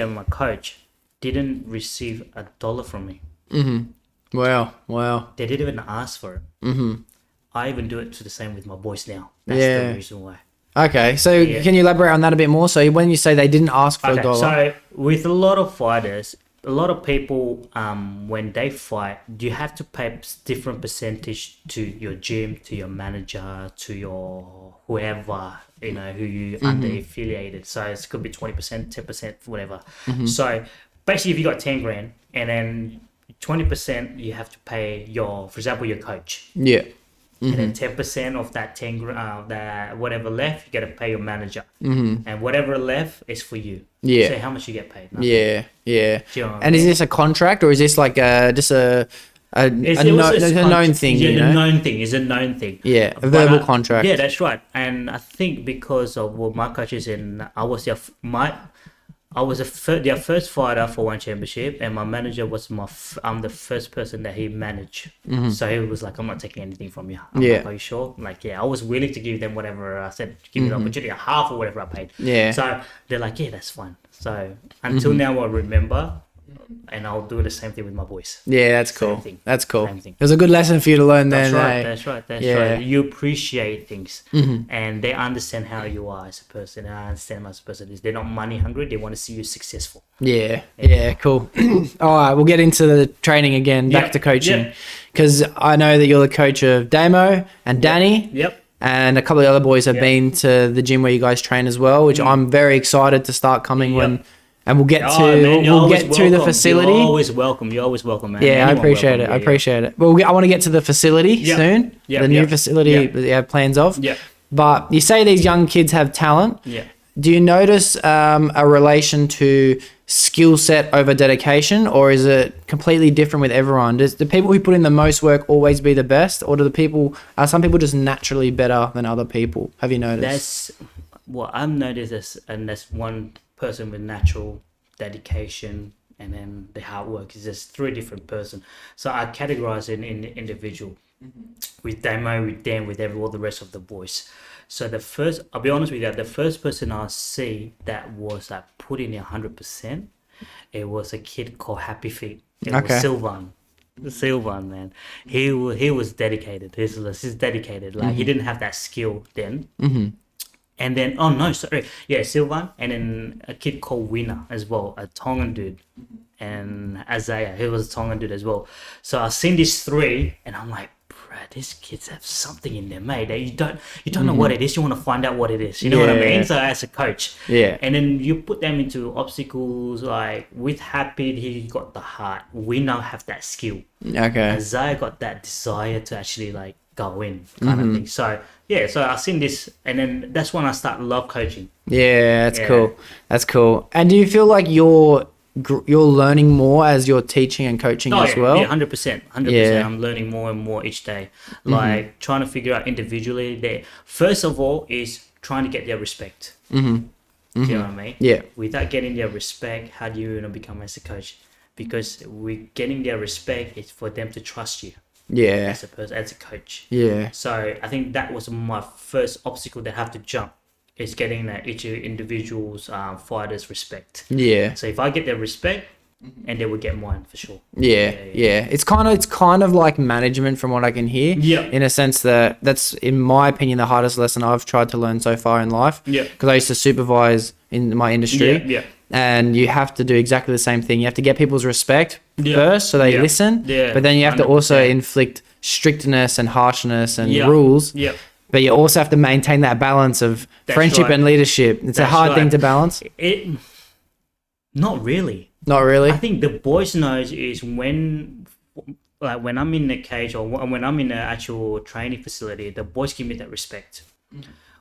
and my coach didn't receive $1 from me. Wow. They didn't even ask for it. I even do it to the same with my boys now. That's Yeah. the reason why. Okay, so can you elaborate on that a bit more? So when you say they didn't ask for a dollar. So with a lot of fighters, a lot of people, when they fight, you have to pay different percentage to your gym, to your manager, to your whoever, you know, who you under affiliated. So it could be 20%, 10%, whatever. So basically, if you got 10 grand and then 20% you have to pay your, for example, your coach. Yeah. And then 10% of that 10 grand, that whatever left, you got to pay your manager. And whatever left is for you. Yeah. So how much you get paid? Nothing. Yeah. Do you know what I And is mean? this a contract or is this like just a It's a known thing, Yeah, you the know? known thing is a known thing. Yeah, a But verbal contract. Yeah, that's right. And I think because of what my coaches in, I was their their first fighter for one championship, and my manager was I'm the first person that he managed. So he was like, I'm not taking anything from you. I'm like, are you sure? I'm like, yeah, I was willing to give them whatever I said, give me the opportunity, half or whatever I paid. Yeah. So they're like, yeah, that's fine. So until now, I remember, and I'll do the same thing with my boys. Yeah, that's cool. Same thing. That's cool. Same thing. It was a good lesson for you to learn That's then. right. eh? That's right. That's Yeah. right. You appreciate things, and they understand how you are as a person. And I understand as a person is they're not money hungry. They want to see you successful. Yeah, cool. All right, we'll get into the training again, back Yep, to coaching. yep. Because I know that you're the coach of Damo and Danny. Yep. And a couple of the other boys have Yep. been to the gym where you guys train as well, which I'm very excited to start coming when, and we'll get to man, you're we'll always get to the welcome. facility. You're always welcome. You're always welcome, man. Yeah, I Anyone appreciate welcome. it. I Yeah, appreciate it. Well, I want to get to the facility Yep. soon. Yep, The new yep. facility Yep. that you have plans of. Yeah. But you say these young kids have talent. Yeah. Do you notice a relation to skill set over dedication, or is it completely different with everyone? Does the people who put in the most work always be the best, or are some people just naturally better than other people? Have you noticed? That's what I've noticed, and that's one person with natural dedication, and then the hard work is just three different person. So I categorize it in individual. With Damo, with Dan, with all the rest of the boys. So I'll be honest with you, the first person I see that was like put in 100%, it was a kid called Happy Feet. It was Sylvan, man. He was dedicated. He's dedicated. Like he didn't have that skill then. And then, Sylvan, and then a kid called Winner as well, a Tongan dude, and Isaiah, he was a Tongan dude as well. So I've seen these three, and I'm like, bruh, these kids have something in them, mate. You don't know what it is. You want to find out what it is. You know what I mean? So as a coach, and then you put them into obstacles. Like with Happy, he got the heart. We now have that skill. Okay. Isaiah got that desire to actually like go in kind of thing. So yeah, so I've seen this, and then that's when I start love coaching. Yeah, that's cool. That's cool. And do you feel like you're learning more as you're teaching and coaching as well? Yeah, 100%. I'm learning more and more each day. Like trying to figure out individually. First of all, is trying to get their respect. Do you know what I mean? Yeah. Without getting their respect, how do you become as a coach? Because getting their respect is for them to trust you. Yeah. As a person, as a coach. Yeah. So I think that was my first obstacle that I have to jump. Is getting each individual's fighters respect. Yeah. So if I get their respect, and they will get mine for sure. Yeah. It's kind of like management from what I can hear. Yeah. In a sense that's in my opinion the hardest lesson I've tried to learn so far in life. Yeah. Because I used to supervise in my industry. Yeah. And you have to do exactly the same thing. You have to get people's respect first so they listen. Yeah. But then you have to 100%. also inflict strictness and harshness and rules. Yeah. But you also have to maintain that balance of friendship right. and leadership. It's a hard thing to balance. Not really. Not really. I think the boys knows is when like when I'm in the cage or when I'm in the actual training facility, the boys give me that respect.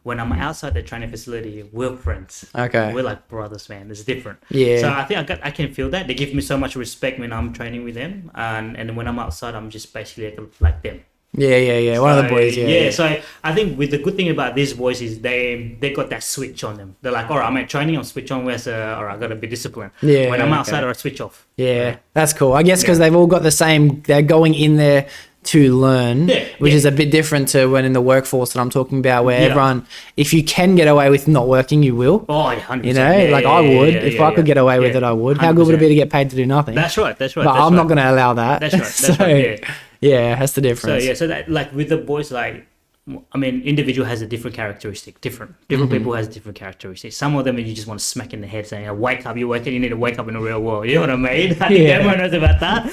When I'm outside the training facility, we're friends. Okay. We're like brothers, man. It's different. Yeah. So I think I can feel that. They give me so much respect when I'm training with them. And when I'm outside, I'm just basically like them. Yeah. One of the boys, yeah. So I think with the good thing about these boys is they got that switch on them. They're like, all right, I'm at training, I'm switch on. Where's all right, I gotta be disciplined. Yeah, When I'm outside, okay. I switch off. Yeah, that's cool. I guess because they've all got the same, they're going in there to learn, which is a bit different to when in the workforce that I'm talking about, where everyone, if you can get away with not working, you will. Oh, 100%. You know, like I would. If I could get away with it, I would. How good would it be to get paid to do nothing? That's right. But I'm not going to allow that. That's right. Yeah, that's the difference. So that like with the boys, like, I mean, individual has a different characteristic. Different people has different characteristics. Some of them you just want to smack in the head saying, wake up, you need to wake up in the real world. You know what I mean? I think everyone knows about that.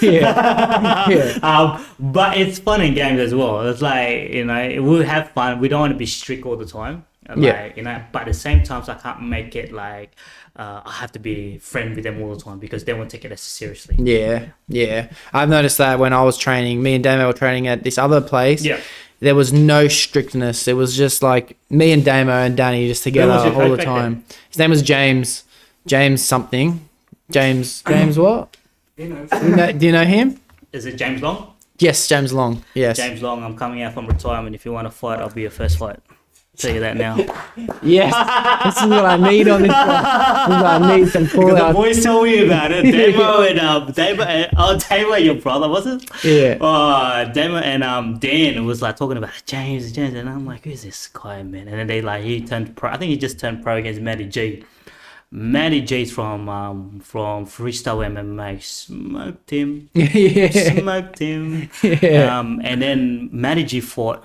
But it's fun in games as well. It's like, you know, we'll have fun. We don't want to be strict all the time. Like, you know, but at the same time, so I can't make it like I have to be friend with them all the time because they won't take it as seriously. Yeah. I've noticed that when I was training, me and Damo were training at this other place. Yeah. There was no strictness. It was just like me and Damo and Danny just together all the time. His name was James. James something. James what? Do you know him? Is it James Long? Yes, James Long. Yes. James Long, I'm coming out from retirement. If you want to fight, I'll be your first fight. Tell you that now. Yes. This is what I need on this one. This is what I need some call The boys told me about it. Damo and your brother, was it? Yeah. Damo and Dan was like talking about James, and I'm like, who's this guy, man? And then he turned pro. I think he just turned pro against Matty G. Matty G's from Freestyle MMA. Smoked him. Smoked him. And then Matty G fought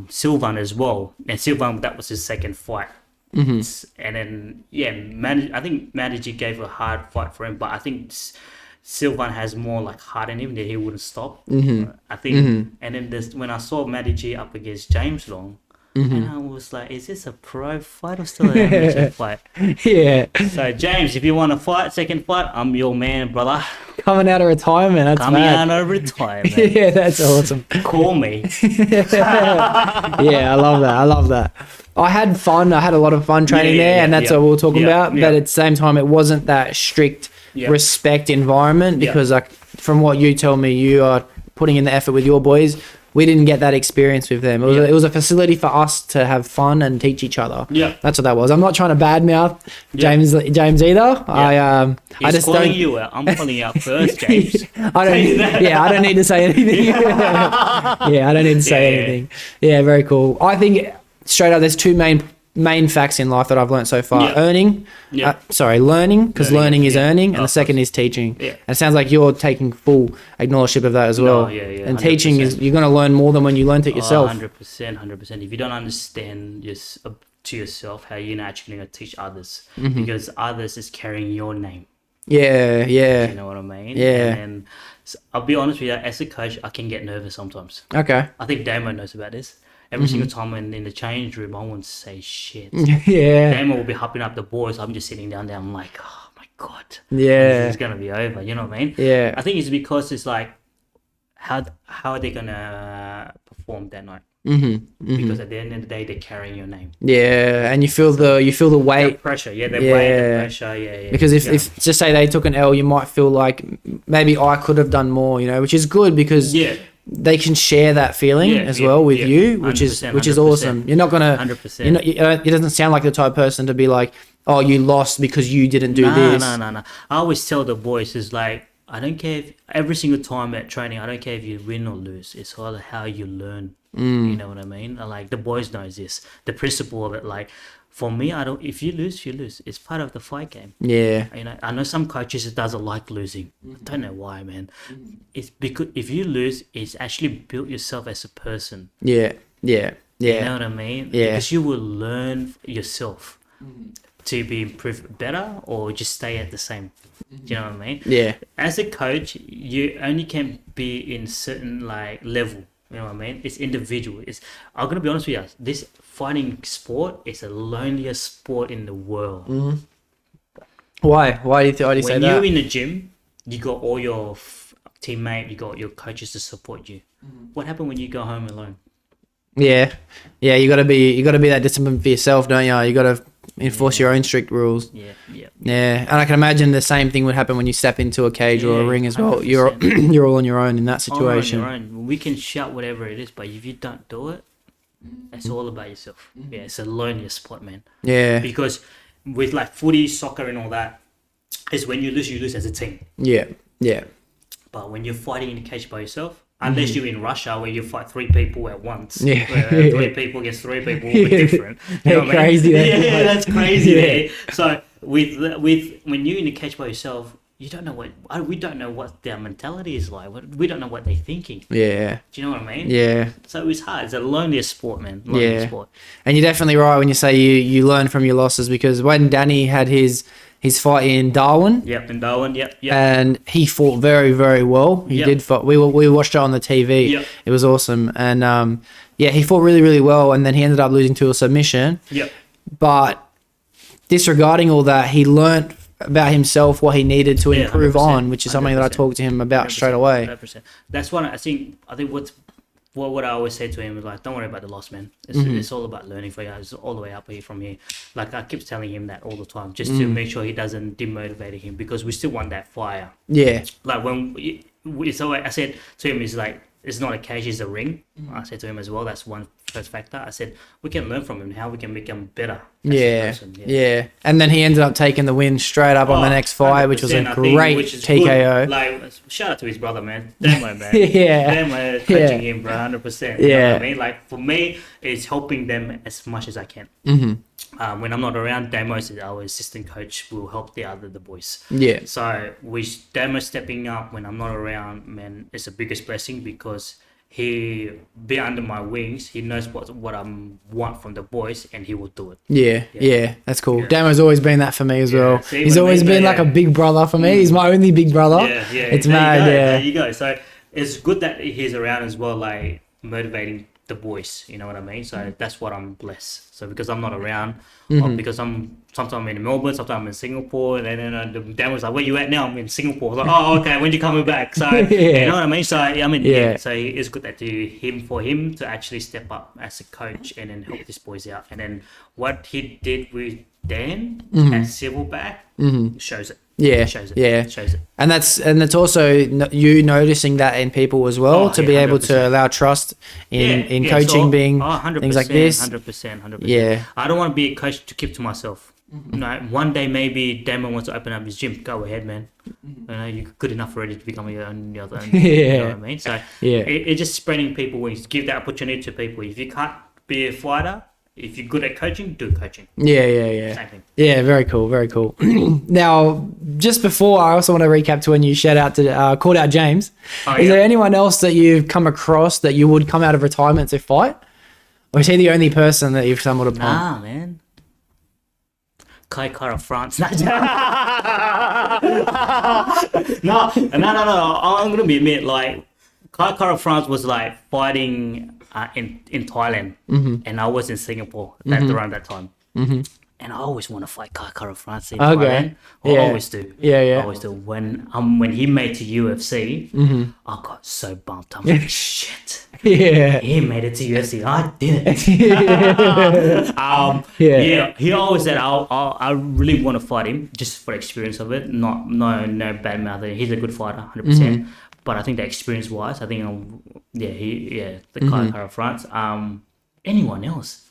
Sylvan as well. And Sylvan, that was his second fight. And then, I think Matty G gave a hard fight for him, but I think Sylvan has more like heart in him that he wouldn't stop. I think. And then when I saw Matty G up against James Long, and I was like, is this a pro fight or still an amateur fight? Yeah. So, James, if you want to fight, second fight, I'm your man, brother. Coming out of retirement. That's Coming mad. out of retirement. Yeah, that's awesome. Call me. Yeah, I love that. I had fun. I had a lot of fun training there, and that's what we were talking about. But at the same time, it wasn't that strict respect environment because, like, from what you tell me, you are putting in the effort with your boys. We didn't get that experience with them. It was a facility for us to have fun and teach each other. Yeah, that's what that was. I'm not trying to badmouth James either. Yeah. I just calling you out. I'm calling you out first, James. I don't need to say anything. I don't need to say anything. Yeah, very cool. I think straight up, there's two main facts in life that I've learned so far. Learning, because learning is earning, and the second is teaching. And it sounds like you're taking full acknowledgement of that as well. And 100%. Teaching is, you're going to learn more than when you learned it yourself. 100%. If you don't understand to yourself how you're actually going to teach others, because others is carrying your name. Yeah. You know what I mean? Yeah. And I'll be honest with you, as a coach, I can get nervous sometimes. Okay. I think Damo knows about this. Every single time in the change room, I won't say shit. Yeah. Damo will be hopping up the boys. I'm just sitting down there. I'm like, oh my God. Yeah. It's going to be over. You know what I mean? Yeah. I think it's because it's like, how are they going to perform that night? Because at the end of the day, they're carrying your name. Yeah. And you feel the weight. The pressure. Yeah. The weight, the pressure. Yeah. Because if just say they took an L, you might feel like maybe I could have done more, you know, which is good because they can share that feeling as well with you, which is awesome. You're not gonna 100%. It doesn't sound like the type of person to be like, oh, you lost because you didn't do this. No. I always tell the boys is like, I don't care if every single time at training, I don't care if you win or lose. It's all how you learn. You know what I mean? Like the boys knows this, the principle of it. Like for me, if you lose, you lose. It's part of the fight game. Yeah. You know, I know some coaches that doesn't like losing. I don't know why, man. It's because if you lose, it's actually built yourself as a person. Yeah. You know what I mean? Yeah. Because you will learn yourself to be improved better or just stay at the same. Do you know what I mean? Yeah. As a coach, you only can be in certain like level. You know what I mean? It's individual. I'm gonna be honest with you. This fighting sport is the loneliest sport in the world. Why? Why do you say that? When you're in the gym, you got all your teammate, you got your coaches to support you. What happened when you go home alone? Yeah, you got to be that discipline for yourself, don't you? You got to enforce your own strict rules. Yeah. And I can imagine the same thing would happen when you step into a cage or a ring as well. 100%. You're all on your own in that situation. All on your own. We can shout whatever it is, but if you don't do it, it's all about yourself. Yeah, it's a lonely sport, man. Yeah, Because with like footy, soccer, and all that, is when you lose as a team. yeah. But when you're fighting in the cage by yourself, unless you're in Russia where you fight 3 people at once, Yeah. where 3 people against 3 people will be different. You know what I mean? Crazy. Yeah, that's crazy. Yeah. Eh? So with when you're in the cage by yourself, we don't know what their mentality is like. We don't know what they're thinking. Yeah, Do you know what I mean? yeah. So it's hard. It's a loneliest sport, man. Sport. And you're definitely right when you say you learn from your losses, because when Danny had his fight in Darwin, Yep, in Darwin. Yep. and he fought very, very well. He Yep. did fight. We watched it on the TV. Yep. It was awesome, and he fought really, really well, and then he ended up losing to a submission. Yep. But disregarding all that, he learnt about himself, what he needed to Yeah, improve 100%, on, which is something that I 100%. talked to him about straight away. 100%. That's what I think what I always say to him is like, don't worry about the loss, man. It's all about learning for you. It's all the way up here from here. Like I keep telling him that all the time, just to make sure he doesn't demotivate him, because we still want that fire. Yeah, Like so I said to him, it's like, it's not a cage, it's a ring. I said to him as well, that's one first factor. I said, we can learn from him how we can become better as a person. yeah. And then he ended up taking the win straight up on the next fight, which was a 100%, I think, great which is TKO. good. Like, shout out to his brother, man. Damn way, man. Yeah. Damn way coaching him, bro. 100%. You know Yeah. what I mean? Like, for me, it's helping them as much as I can. When I'm not around, Damos, our assistant coach, will help the boys. Yeah, So Damo stepping up when I'm not around, man, it's the biggest blessing, because he be under my wings. He knows what I want from the boys, and he will do it. yeah. That's cool. Yeah. Damo's always been that for me as well. See He's what I always mean? been like a big brother for me. He's my only big brother. Yeah. It's There mad. you go, Yeah, There you go. So it's good that he's around as well, like motivating the boys. You know what I mean? So that's what I'm blessed. So because I'm not around, or because sometimes I'm in Melbourne, sometimes I'm in Singapore, and then the dad was like, "Where you at now?" I'm in Singapore. I was like, "Oh, okay. When you coming back?" So you know what I mean? So I mean, Yeah. So it's good that for him to actually step up as a coach and then help these boys out. And then what he did with Dan at Silverback shows it. Yeah, Shows it. yeah. Shows it. And that's also you noticing that in people as well, to be able to 100%. allow trust in Yeah, coaching, so, being 100%, things like this. 100%. Yeah. I don't want to be a coach to keep to myself. No, one day maybe Damon wants to open up his gym. Go ahead, man. You know, you're good enough already to become your own. You know what I mean? So it's just spreading people wings. Give that opportunity to people. If you can't be a fighter, if you're good at coaching, do coaching. Yeah. Same thing. Yeah, very cool, very cool. Now, just before, I also want to recap to when you called out James. Is there anyone else that you've come across that you would come out of retirement to fight? Or is he the only person that you've stumbled upon? Nah, man. Kai Kara France. No. I'm gonna be admit, like Kai Kara France was like fighting in Thailand, and I was in Singapore around that time. And I always want to fight Kai Kara France in Thailand. I always do. Yeah. I always do. When he made to UFC, I got so bumped. I'm like, shit. Yeah. He made it to UFC. I didn't. He always said, I really want to fight him just for the experience of it. No bad mouth. He's a good fighter, 100%. But I think the experience wise, I think, the Kai Kara France. Anyone else?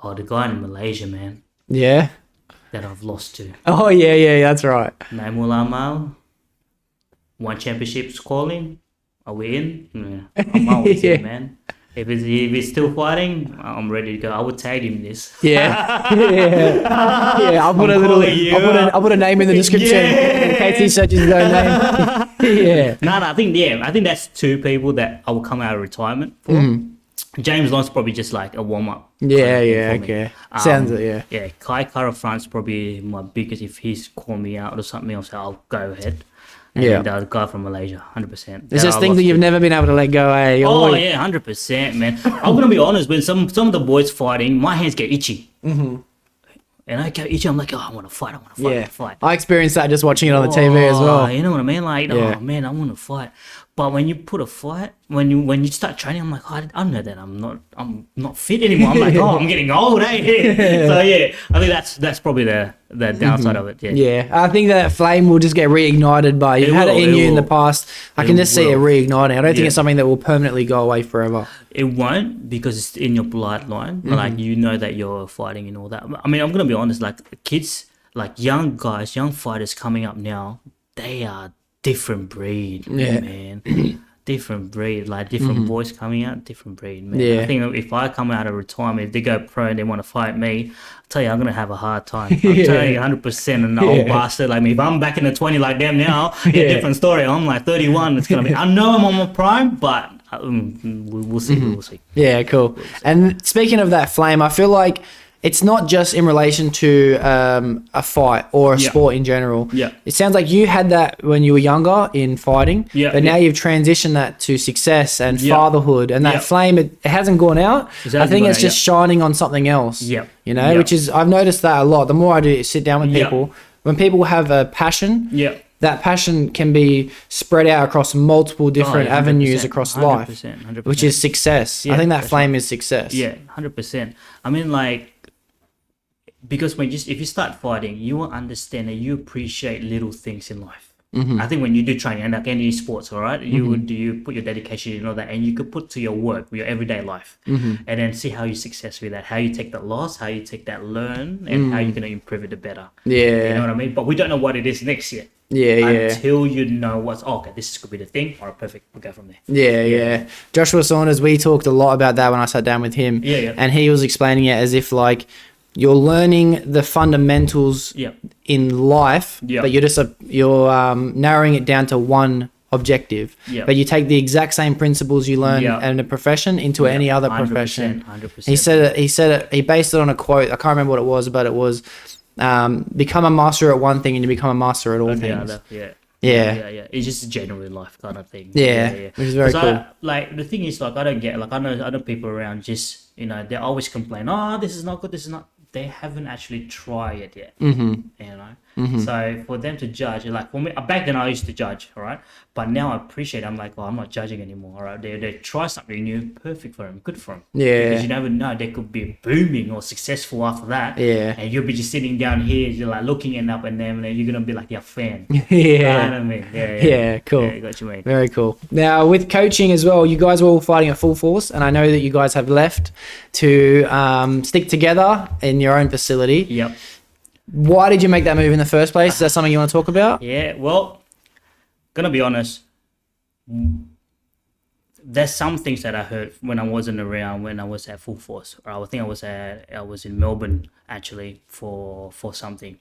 Oh, the guy in Malaysia, man. Yeah. That I've lost to. Oh, yeah, that's right. Naimul Amal. One championship's calling. Are we in? Yeah. I'm always in, man. If he's still fighting, I'm ready to go. I would tag him this. Yeah. I'll put I'll put a name in the description in case he searches his own name. Yeah. No, I think that's 2 people that I will come out of retirement for. James Long's probably just like a warm up. Okay. Sounds it, yeah. Yeah, Kai Kara France probably my biggest. If he's called me out or something else, I'll go ahead. And the guy from Malaysia, 100%. It's just things that you've never been able to let go, eh? 100%, man. I'm gonna be honest. When some of the boys fighting, my hands get itchy. And I kept itching. I'm like, oh, I want to fight. I want to fight. I Yeah. want to fight. I experienced that just watching it on the TV as well. You know what I mean? Like, Yeah. oh man, I want to fight. But when you put a fight, when you start training, I'm like, oh, I know that I'm not fit anymore. I'm like, oh, I'm getting old, eh? So yeah, I think that's probably the downside of it. Yeah. Yeah, I think that flame will just get reignited by you've had it in you in the past. I can just see it reigniting. I don't think it's something that will permanently go away forever. It won't, because it's in your bloodline. Like, you know that you're fighting and all that. I mean, I'm gonna be honest. Like, kids, like young guys, young fighters coming up now, they are different breed, man. Different breed, like different boys coming out, different breed, man. Yeah. I think if I come out of retirement, if they go pro and they want to fight me, I'll tell you, I'm gonna have a hard time. I'm telling you, 100%. An old bastard like me. If I'm back in the 20 like them now, different story. I'm like 31. It's gonna be. I know I'm on my prime, but we'll see. We'll see. Yeah, cool. And speaking of that flame, I feel like it's not just in relation to a fight or a sport in general. Yeah. It sounds like you had that when you were younger in fighting, but now you've transitioned that to success and fatherhood, and that flame, it hasn't gone out. I think it's just shining on something else, you know, which is, I've noticed that a lot. The more I do sit down with people, when people have a passion, that passion can be spread out across multiple different avenues across life, 100%. which is success. I think that flame is success. Yeah, 100%. I mean, like, because if you start fighting, you will understand that you appreciate little things in life. I think when you do training, and like any sports, all right, you put your dedication in all that, and you could put to your work, your everyday life, and then see how you success with that, how you take that loss, how you take that learn, and how you're going to improve it better. You know what I mean? But we don't know what it is next year. Until you know okay, this could be the thing. All right, perfect. We'll go from there. Joshua Saunders, we talked a lot about that when I sat down with him. And he was explaining it as if like you're learning the fundamentals in life, but you're narrowing it down to one objective. But you take the exact same principles you learn in a profession into any other profession. 100%. He based it on a quote. I can't remember what it was, but it was become a master at one thing and you become a master at all things. It's just a general life kind of thing. Which is very cool. Like, the thing is, like, I don't get, like, I know other people around just, you know, they always complain, oh, this is not good, this is not. They haven't actually tried it yet, you know. So for them to judge, like, for me, back then I used to judge, all right, but now I appreciate. I'm like, I'm not judging anymore, all right. They try something new, perfect for them, good for them. Because you never know, they could be booming or successful after that. And you'll be just sitting down here, you're like looking up at them, and you're gonna be like their fan. You know what I mean? Cool. Yeah, got you, mate. Very cool. Now with coaching as well, you guys were all fighting at full force, and I know that you guys have left to stick together in your own facility. Why did you make that move in the first place? Is that something you want to talk about? Yeah, well, gonna be honest, there's some things that I heard when I wasn't around, when I was at full force. Or I think I was in Melbourne actually for something.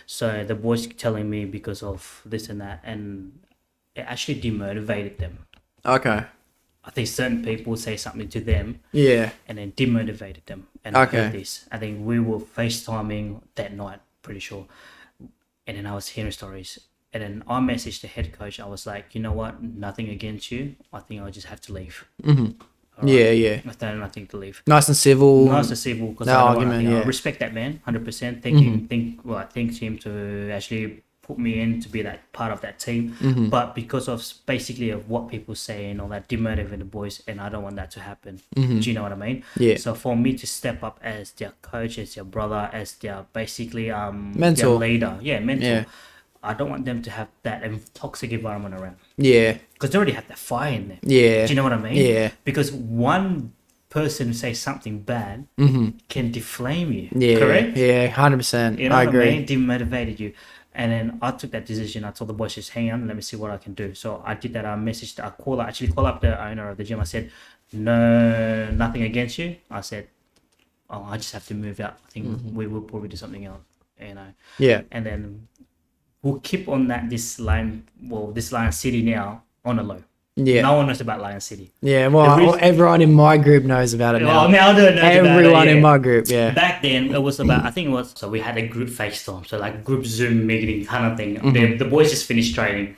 So the boys telling me because of this and that, and it actually demotivated them. Okay. I think certain people say something to them, and then demotivated them. And I heard this. I think we were FaceTiming that night, pretty sure. And then I was hearing stories. And then I messaged the head coach. I was like, you know what? Nothing against you. I think I'll just have to leave. Right? I don't nothing to leave. Nice and civil. Because I respect that man, 100%. Thank him to actually put me in to be that part of that team, but because of basically of what people say and all that, demotivating the boys, and I don't want that to happen. Do you know what I mean? So for me to step up as their coach, as their brother, as their basically mentor, their leader, mentor, I don't want them to have that toxic environment around. Because they already have that fire in them. Do you know what I mean? Because one person say something bad can deflame you. Correct? 100%. You know I what agree. I mean? Demotivated you. And then I took that decision. I told the boys, just hang on, let me see what I can do. So I did that. I messaged, I called up the owner of the gym. I said, no, nothing against you. I said, I just have to move out. I think we will probably do something else, you know. And then we'll keep on this line city now on the low. No one knows about Lion City. Everyone in my group knows about it now. Now they know everyone in my group, Back then, it was about, so we had a group FaceTime, so like group Zoom meeting kind of thing. The boys just finished training,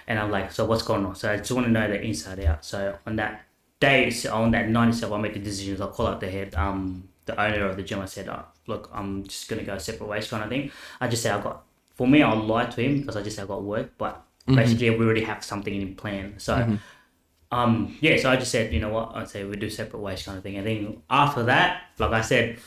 and I'm like, so what's going on? So I just want to know the inside out. So on that day, on that night itself, I made the decisions. I call out the head, the owner of the gym. I said, look, I'm just gonna go separate ways kind of thing. I just said for me, I'll lie to him because I just said I got work, but basically we already have something in plan. So so I just said, you know what, I'd say we do separate ways kind of thing. And then after that, like I said,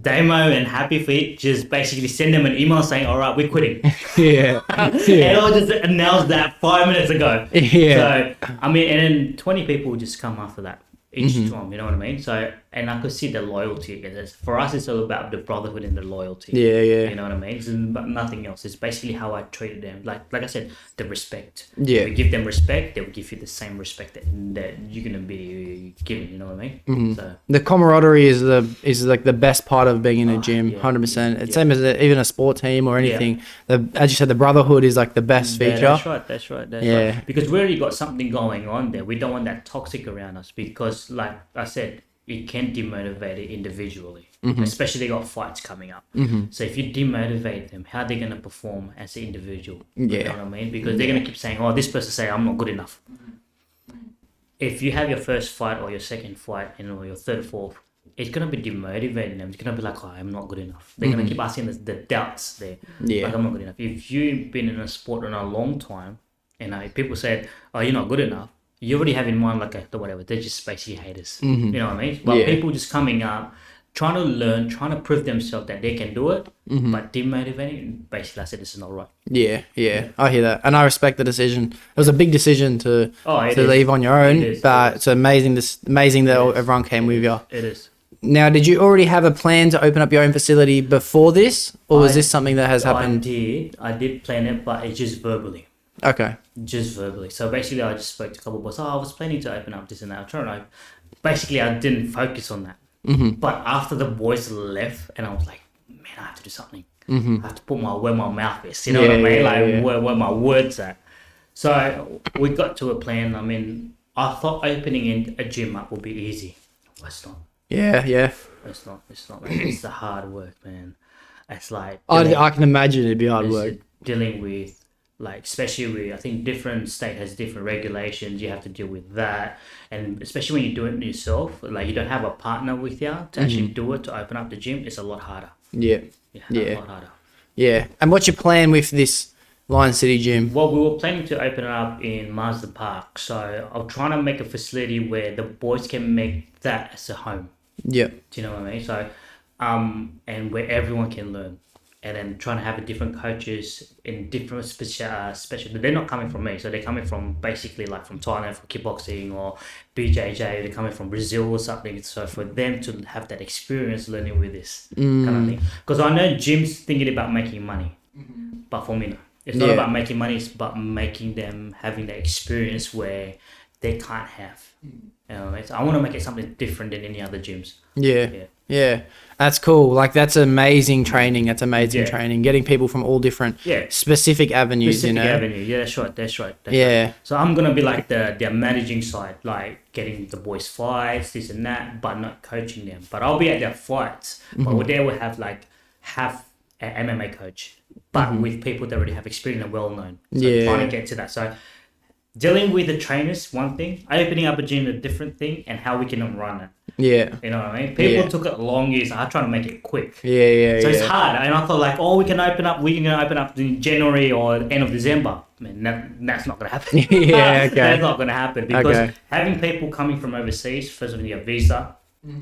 Damo and Happy Feet just basically send them an email saying, all right, we're quitting. Yeah. And I just announced that 5 minutes ago. Yeah. So, I mean, and then 20 people would just come after that each time, you know what I mean? So, and I could see the loyalty. For us, it's all about the brotherhood and the loyalty. Yeah, yeah. You know what I mean? But nothing else. It's basically how I treated them. Like I said, the respect. Yeah. If you give them respect, they will give you the same respect that you're going to be given, you know what I mean? So The camaraderie is like the best part of being in a gym, 100%. It's same as even a sport team or anything. As you said, the brotherhood is like the best feature. That's right. Right. Because we already got something going on there. We don't want that toxic around us because, like I said, it can demotivate it individually, especially they got fights coming up. So if you demotivate them, how are they going to perform as an individual? You know what I mean? Because they're going to keep saying, oh, this person say I'm not good enough. If you have your first fight or your second fight or your third, fourth, it's going to be demotivating them. It's going to be like, oh, I'm not good enough. They're going to keep asking the doubts there. Like, I'm not good enough. If you've been in a sport in a long time and people said, oh, you're not good enough, you already have in mind like whatever, they're just basically haters. You know what I mean? But people just coming up, trying to learn, trying to prove themselves that they can do it, but demotivating, basically I said this is not right. Yeah. I hear that. And I respect the decision. It was a big decision to leave on your own, but it's amazing that everyone came with you. It is. Now, did you already have a plan to open up your own facility before this, or was this something that has happened? I did plan it, but it's just verbally. Okay. Just verbally. So basically, I just spoke to a couple of boys. I was planning to open up this and that. I'm trying to. Basically, I didn't focus on that. But after the boys left, and I was like, man, I have to do something. I have to put where my mouth is. You know what I mean? Where my words at. So we got to a plan. I mean, I thought opening a gym up would be easy. But it's not. Yeah. It's not. Man. It's the hard work, man. It's like I can imagine it'd be hard work. Dealing with. Like, especially with, I think different state has different regulations. You have to deal with that. And especially when you do it yourself, like you don't have a partner with you to actually do it, to open up the gym, it's a lot harder. Yeah. A lot harder. Yeah. And what's your plan with this Lion City gym? Well, we were planning to open it up in Marsden Park. So I'm trying to make a facility where the boys can make that as a home. Yeah. Do you know what I mean? So, and where everyone can learn. And then trying to have different coaches in different special. They're not coming from me, so they're coming from basically like from Thailand for kickboxing or BJJ. They're coming from Brazil or something. So for them to have that experience learning with this kind of thing, because I know gyms thinking about making money, but for me, no. It's not about making money. It's about making them having the experience where they can't have. You know, so I want to make it something different than any other gyms. Yeah. That's cool. Like, that's amazing training. Training. Getting people from all different specific avenues, Yeah, that's right. So I'm going to be like the managing side, like getting the boys fights, this and that, but not coaching them. But I'll be at their fights. But they will have an MMA coach, but with people that already have experience and well-known. So trying to get to that. So dealing with the trainers, one thing. Opening up a gym, a different thing, and how we can run it. Yeah. You know what I mean? People took it long years. I try to make it quick. So it's hard. And I thought like, we can open up in January or end of December. I mean, that's not going to happen. That's not going to happen because having people coming from overseas, first of all, you have visa.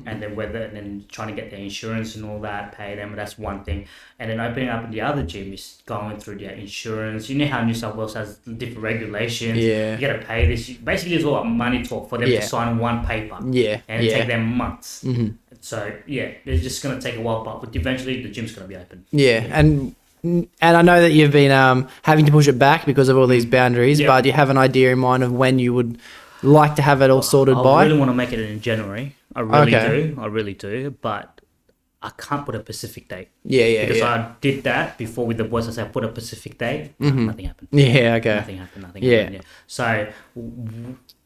And then trying to get their insurance and all that, pay them, that's one thing. And then opening up in the other gym is going through their insurance. You know how New South Wales has different regulations. You got to pay this. Basically, it's all about money talk for them to sign one paper. And it take them months. So, it's just going to take a while, but eventually the gym's going to be open. And I know that you've been having to push it back because of all these boundaries, but do you have an idea in mind of when you would like to have it all sorted by? I really want to make it in January. I really do, but I can't put a specific date. Because I did that before with the boys. I said I put a specific date. Nothing happened. Nothing happened. So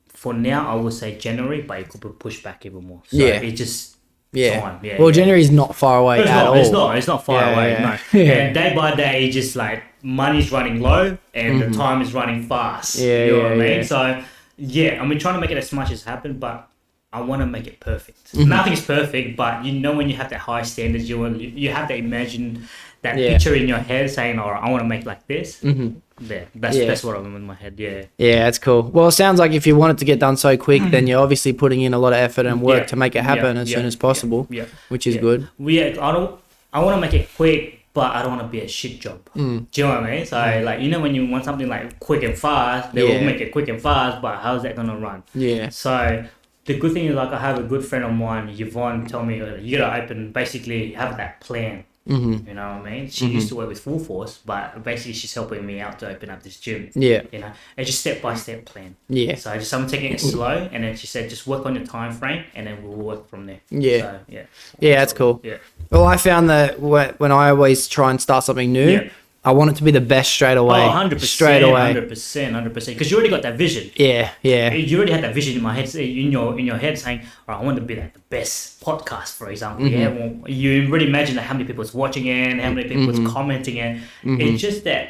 for now, I would say January, but it could be pushed back even more. So it just time. Well, January is not far away at all. It's not far away. No. And day by day, just like money's running low and the time is running fast. You know what I mean? So I'm trying to make it as much as happen, but I want to make it perfect. Nothing's perfect, but you know when you have that high standards, you have to imagine that picture in your head saying, "Oh, I want to make like this." Yeah, that's what I'm in my head. Yeah. Yeah, that's cool. Well, it sounds like if you want it to get done so quick, then you're obviously putting in a lot of effort and work to make it happen as soon as possible. Which is good. Well, I want to make it quick, but I don't want to be a shit job. Do you know what I mean? So like, you know, when you want something like quick and fast, they will make it quick and fast, but how's that gonna run? Yeah. So the good thing is, like, I have a good friend of mine, Yvonne, tell me you gotta basically have that plan. You know what I mean? She used to work with Full Force, but basically she's helping me out to open up this gym. Yeah. You know, it's just step-by-step plan. Yeah. So I'm taking it slow, and then she said, just work on your time frame, and then we'll work from there. Yeah. So, yeah, that's cool. Yeah. Well, I found that when I always try and start something new, I want it to be the best straight away. 100%. Straight away. 100%. Because you already got that vision. Yeah. You already had that vision in my head, in your head saying, "Oh, I want to be like the best podcast," for example. Yeah. Well, you already imagine how many people's watching it, how many people's commenting it. It's just that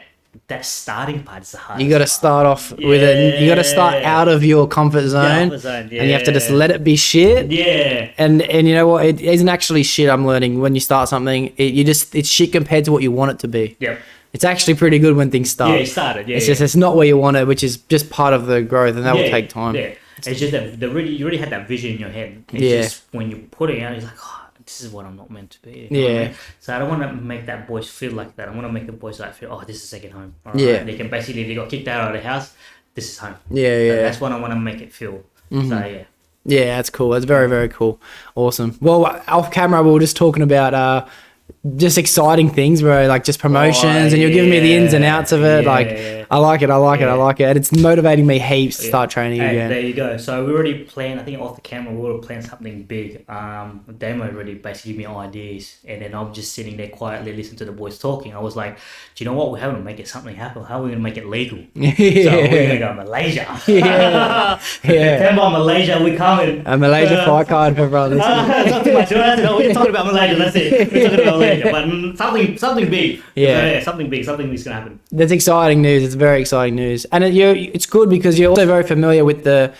starting part is the hardest. You got to start off with it. You got to start out of your comfort zone, and you have to just let it be shit. Yeah. And you know what? It isn't actually shit. I'm learning when you start something, it's shit compared to what you want it to be. Yep. It's actually pretty good when things start. Yeah, it started. Yeah, it's just it's not where you want it, which is just part of the growth, and that will take time. Yeah, it's just that you already had that vision in your head. It's just when you put it out, it's like, oh, this is what I'm not meant to be. You know what I mean? So I don't want to make that boys feel like that. I want to make the boys like feel, oh, this is second home. All right? They can basically, they got kicked out of the house, this is home. So that's what I want to make it feel. So yeah. Yeah, that's cool. That's very, very cool. Awesome. Well, off camera, we were just talking about just exciting things, bro, like just promotions, and you're giving me the ins and outs of it. I like it. And it's motivating me heaps to start training again. There you go. So we already planned, I think off the camera, we already planned something big. Damo already basically give me ideas, and then I'm just sitting there quietly listening to the boys talking. I was like, do you know what? We haven't make it something happen. How are we going to make it legal? So we're going to go to Malaysia. September, Malaysia, we coming. A Malaysia fight card for everyone listening. Not too much. We're just talking about Malaysia. That's it. We're talking about Malaysia. But something big. Something big. Something big's going to happen. That's exciting news. It's very exciting news, and it's good because you're also very familiar with the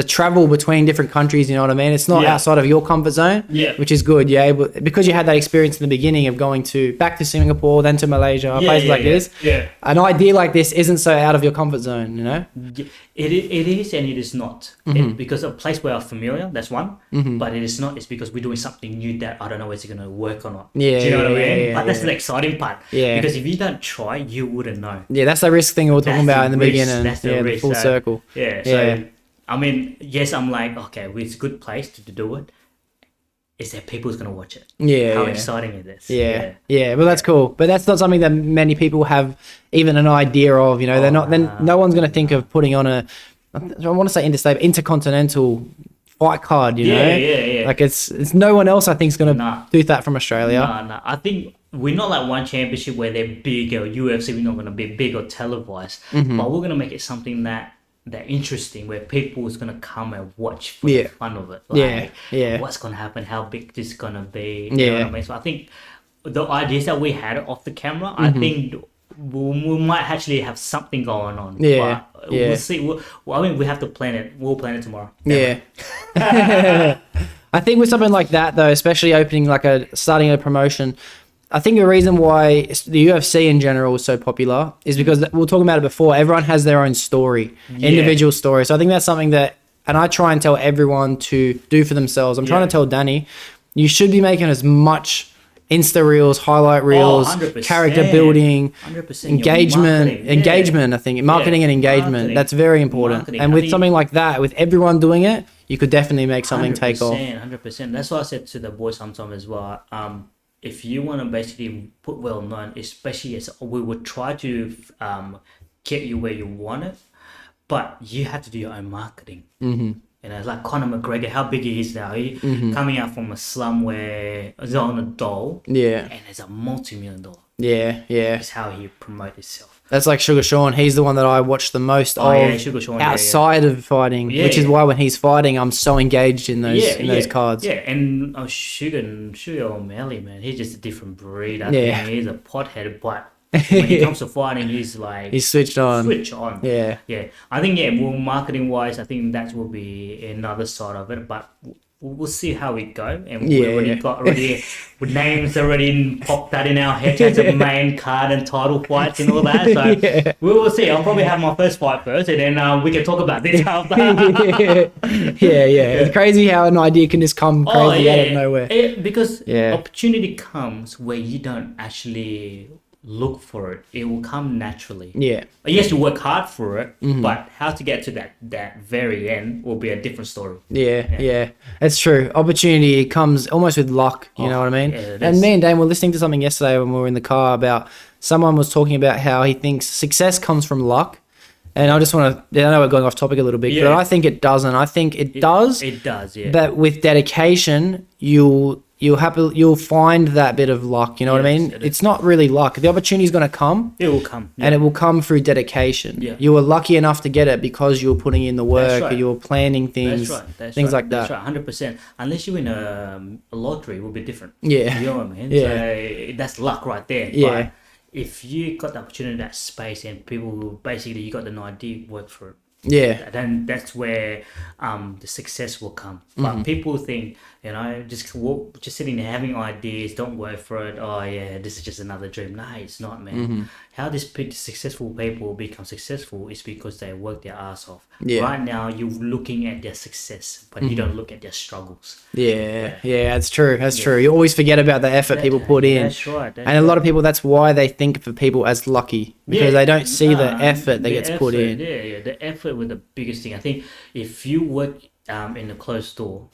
travel between different countries. You know what I mean? It's not outside of your comfort zone, which is good. Yeah, because you had that experience in the beginning of going back to Singapore, then to Malaysia, places like this. Yeah, an idea like this isn't so out of your comfort zone. You know, it is and it is not. Because a place where I'm familiar, that's one. But it is not. It's because we're doing something new that I don't know is it going to work or not. Yeah, do you know what I mean? But that's the exciting part. Yeah, because if you don't try, you wouldn't know. Yeah, that's the risk thing we were talking about in the beginning. That's the risk. The full circle. Yeah. So, I mean, yes, I'm like, okay, well, it's a good place to do it. Is there people who's going to watch it? Yeah. How exciting is this? Yeah. Well, that's cool. But that's not something that many people have even an idea of, you know. They're not, then no one's going to think of putting on I want to say intercontinental fight card, you know? Yeah. Like it's no one else I think is going to do that from Australia. No. I think we're not like one championship where they're big or UFC, we're not going to be big or televised. But we're going to make it something that interesting, where people is gonna come and watch for the fun of it. Like, what's gonna happen? How big this is gonna be? You know what I mean? So I think the ideas that we had off the camera, I think we might actually have something going on. We'll see. I mean, we have to plan it. We'll plan it tomorrow. I think with something like that though, especially opening starting a promotion, I think the reason why the UFC in general is so popular is because we were talking about it before. Everyone has their own story, individual story. So I think that's something that, and I try and tell everyone to do for themselves. I'm trying to tell Danny, you should be making as much Insta reels, highlight reels, character building, 100%. Engagement. I think marketing and engagement. That's very important. And with something like that, with everyone doing it, you could definitely make something take off. 100%. That's what I said to the boys sometimes as well. If you want to basically put well known, especially as we would try to get you where you want it, but you have to do your own marketing. You know, like Conor McGregor, how big he is now. He coming out from a slum where he's on a dole, and it's a multi-million-dollar. That's how he promotes himself. That's like Sugar Sean. He's the one that I watch the most Sugar Sean, outside of fighting, which is why when he's fighting, I'm so engaged in those cards. Yeah, and Sugar O'Malley, man, he's just a different breed. I think he's a pothead, but When it comes to fighting, he's like He's switched on. switch on. Yeah. Yeah. I think well, marketing wise, I think that will be another side of it, but we'll see how it go. And we already got with names already popped out in our heads as a main card and title fights and all that. So we will see. I'll probably have my first fight first, and then we can talk about this after. yeah. It's crazy how an idea can just come crazy out of nowhere. Because opportunity comes where you don't actually look for it. It will come naturally. Yeah. Yes, you work hard for it, but how to get to that very end will be a different story. Yeah. That's true. Opportunity comes almost with luck, you know what I mean? Yeah, and me and Dane were listening to something yesterday when we were in the car about someone was talking about how he thinks success comes from luck. And I just want to, I know we're going off topic a little bit, but I think it doesn't. I think it does. It does, yeah. But with dedication, you'll find that bit of luck, you know what I mean? It's not really luck. The opportunity is going to come. It will come. Yeah. And it will come through dedication. Yeah. You were lucky enough to get it because you were putting in the work, or you were planning things, things like that. That's right, 100%. Unless you win a lottery, it will be different. Yeah. You know what I mean? Yeah. So that's luck right there. Yeah. But if you got the opportunity, that space, and people who basically you got an idea, work for it. Yeah. Then that's where the success will come. But people think, just sitting there having ideas, don't work for it. Oh yeah, this is just another dream. No, it's not, man. How these successful people become successful is because they work their ass off. Yeah. Right now, you're looking at their success, but you don't look at their struggles. Yeah, that's true. That's true. You always forget about the effort people put in. That's right. And a lot of people, that's why they think for people as lucky, because they don't see the effort that gets put in. Yeah. The effort was the biggest thing. I think if you work in a closed door,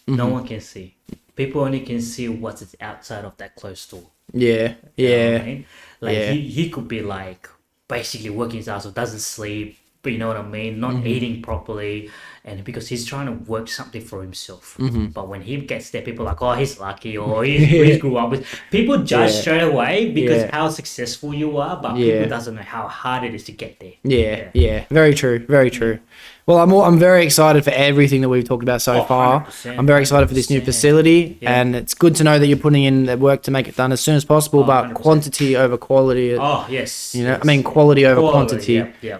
no one can see. People only can see what's outside of that closed door. Yeah. You know what I mean? Like he could be like basically working his ass off, doesn't sleep, but you know what I mean, not eating properly, and because he's trying to work something for himself. But when he gets there, people are like, oh, he's lucky, or he grew up with. People judge straight away because how successful you are, but people doesn't know how hard it is to get there. Yeah. Very true. Very true. Well, I'm very excited for everything that we've talked about so far. 100%, I'm very excited for this new facility, and it's good to know that you're putting in the work to make it done as soon as possible. But 100%. quantity over quality. Oh yes. You know, I mean quality over quantity. Yeah,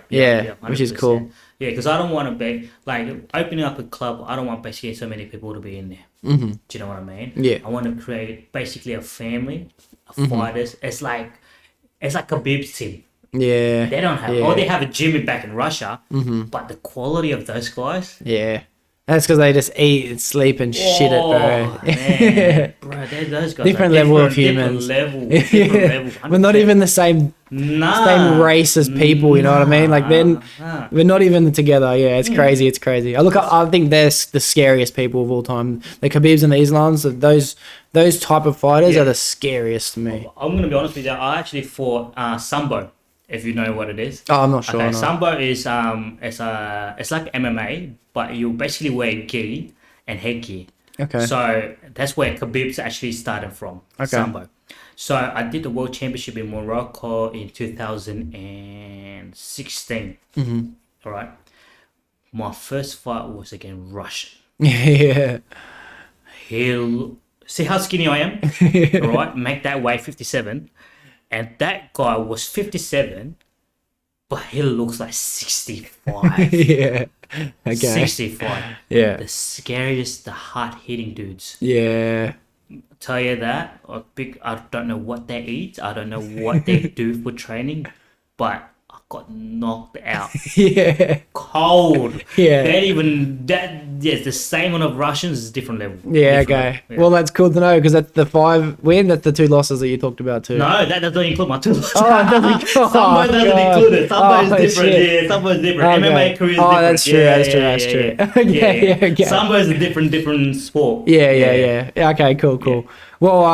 which is cool. Yeah, because I don't want to be like opening up a club. I don't want basically so many people to be in there. Do you know what I mean? Yeah. I want to create basically a family of fighters. It's like Khabib's team. Yeah. They don't have, or they have a gym back in Russia, but the quality of those guys. Yeah. That's because they just eat and sleep and shit it, bro. Man, bro, those guys different level of humans. Different level. We're not even the same race as people, you know what I mean? Like then we're not even together. Yeah, it's crazy. It's crazy. I think they're the scariest people of all time. The Khabibs and the Islams, those type of fighters are the scariest to me. I'm gonna be honest with you. I actually fought Sambo. If you know what it is. Oh, I'm not sure. Okay, no. Sambo is it's like MMA, but you basically wear gi and headgear. Okay. So that's where Khabib's actually started from. Okay. Sambo. So I did the World Championship in Morocco in 2016. All right. My first fight was against Russian. Yeah. He'll see how skinny I am. All right. Make that weight 57. And that guy was 57, but he looks like 65. Yeah. Okay. 65. Yeah. The scariest, the hard-hitting dudes. Yeah. Tell you that. I don't know what they eat. I don't know what they do for training, but I got knocked out. Yeah. Cold. Yeah. Yes, the same one of Russians is different level. Yeah, Different okay. level. Yeah. Well, that's cool to know because that's the 5 win. That's the 2 losses that you talked about too. No, that doesn't include my 2 losses. Oh, it doesn't include. Sambo doesn't include it. Sambo is different. Shit. Yeah, Sambo is different. Okay. MMA career is different. Oh, that's true. That's true. Okay. Sambo is a different sport. Yeah. Okay, cool. Well,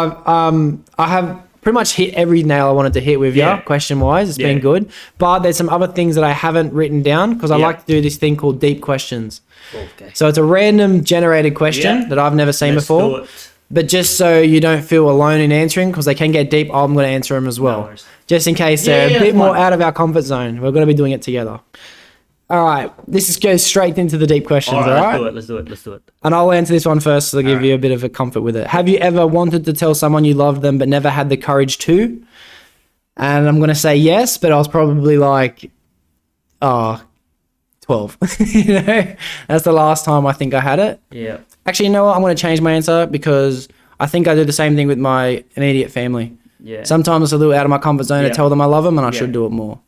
I have pretty much hit every nail I wanted to hit with you, question-wise. It's been good. But there's some other things that I haven't written down because I like to do this thing called deep questions. Okay. So it's a random generated question that I've never seen before. Do it. But just so you don't feel alone in answering, because they can get deep, I'm going to answer them as well. No worries. Just in case they're a bit more out of our comfort zone. We're going to be doing it together. All right. This goes straight into the deep questions, all right? Let's do it. And I'll answer this one first to give you a bit of a comfort with it. Have you ever wanted to tell someone you love them but never had the courage to? And I'm going to say yes, but I was probably like, 12. You know, that's the last time I think I had it. Yeah. Actually, you know what? I'm going to change my answer because I think I do the same thing with my immediate family. Yeah. Sometimes it's a little out of my comfort zone to Yeah. tell them I love them, and I Yeah. should do it more.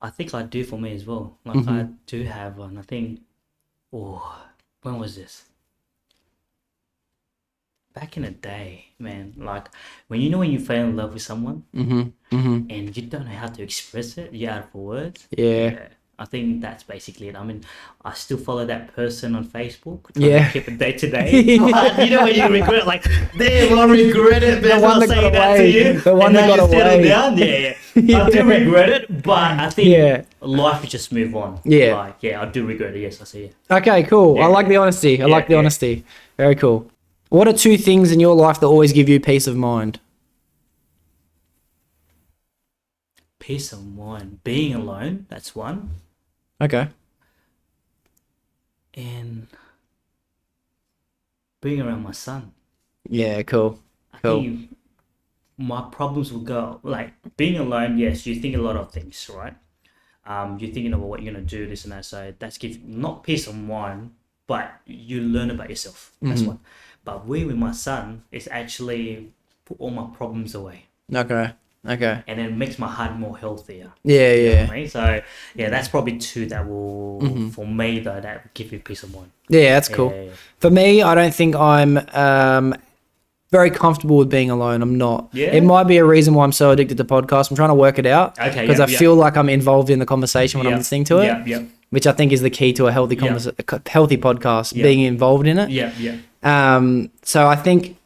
I think I do for me as well. Like I do have one. I think, when was this? Back in the day, man. Like when you fell in love with someone and you don't know how to express it, you're out for words. Yeah. I think that's basically it. I mean, I still follow that person on Facebook. Trying Yeah. to keep it day to day. But you know when you regret, like, damn, I regret it. The one that got saying that away. to you. The one and that now got you settle away. down. Yeah. I do regret it, but I think Yeah. life is just move on. Yeah. Like, yeah, I do regret it. Yes, I see it. Okay, cool. I Yeah. like the honesty. I like the yeah. honesty. Very cool. What are 2 things in your life that always give you peace of mind? Peace of mind. Being alone, that's one. Okay. And being around my son. Yeah, cool. I Cool. think my problems will go like being alone. Yes, you think a lot of things, right? You're thinking about what you're gonna do, this and that. So that's gives not peace of mind, but you learn about yourself. That's what. But with my son, it's actually put all my problems away, Okay. Okay. and it makes my heart more healthier. Yeah, yeah. Right? So yeah, that's probably 2 that will for me though that will give you peace of mind. Yeah, that's cool. Yeah. For me, I don't think I'm very comfortable with being alone. I'm not. Yeah? It might be a reason why I'm so addicted to podcasts. I'm trying to work it out. Okay, Because yeah, I yeah. feel like I'm involved in the conversation when I'm Yeah. listening to it, Yeah, which I think is the key to a healthy healthy podcast, Yeah. being involved in it. yeah. So I think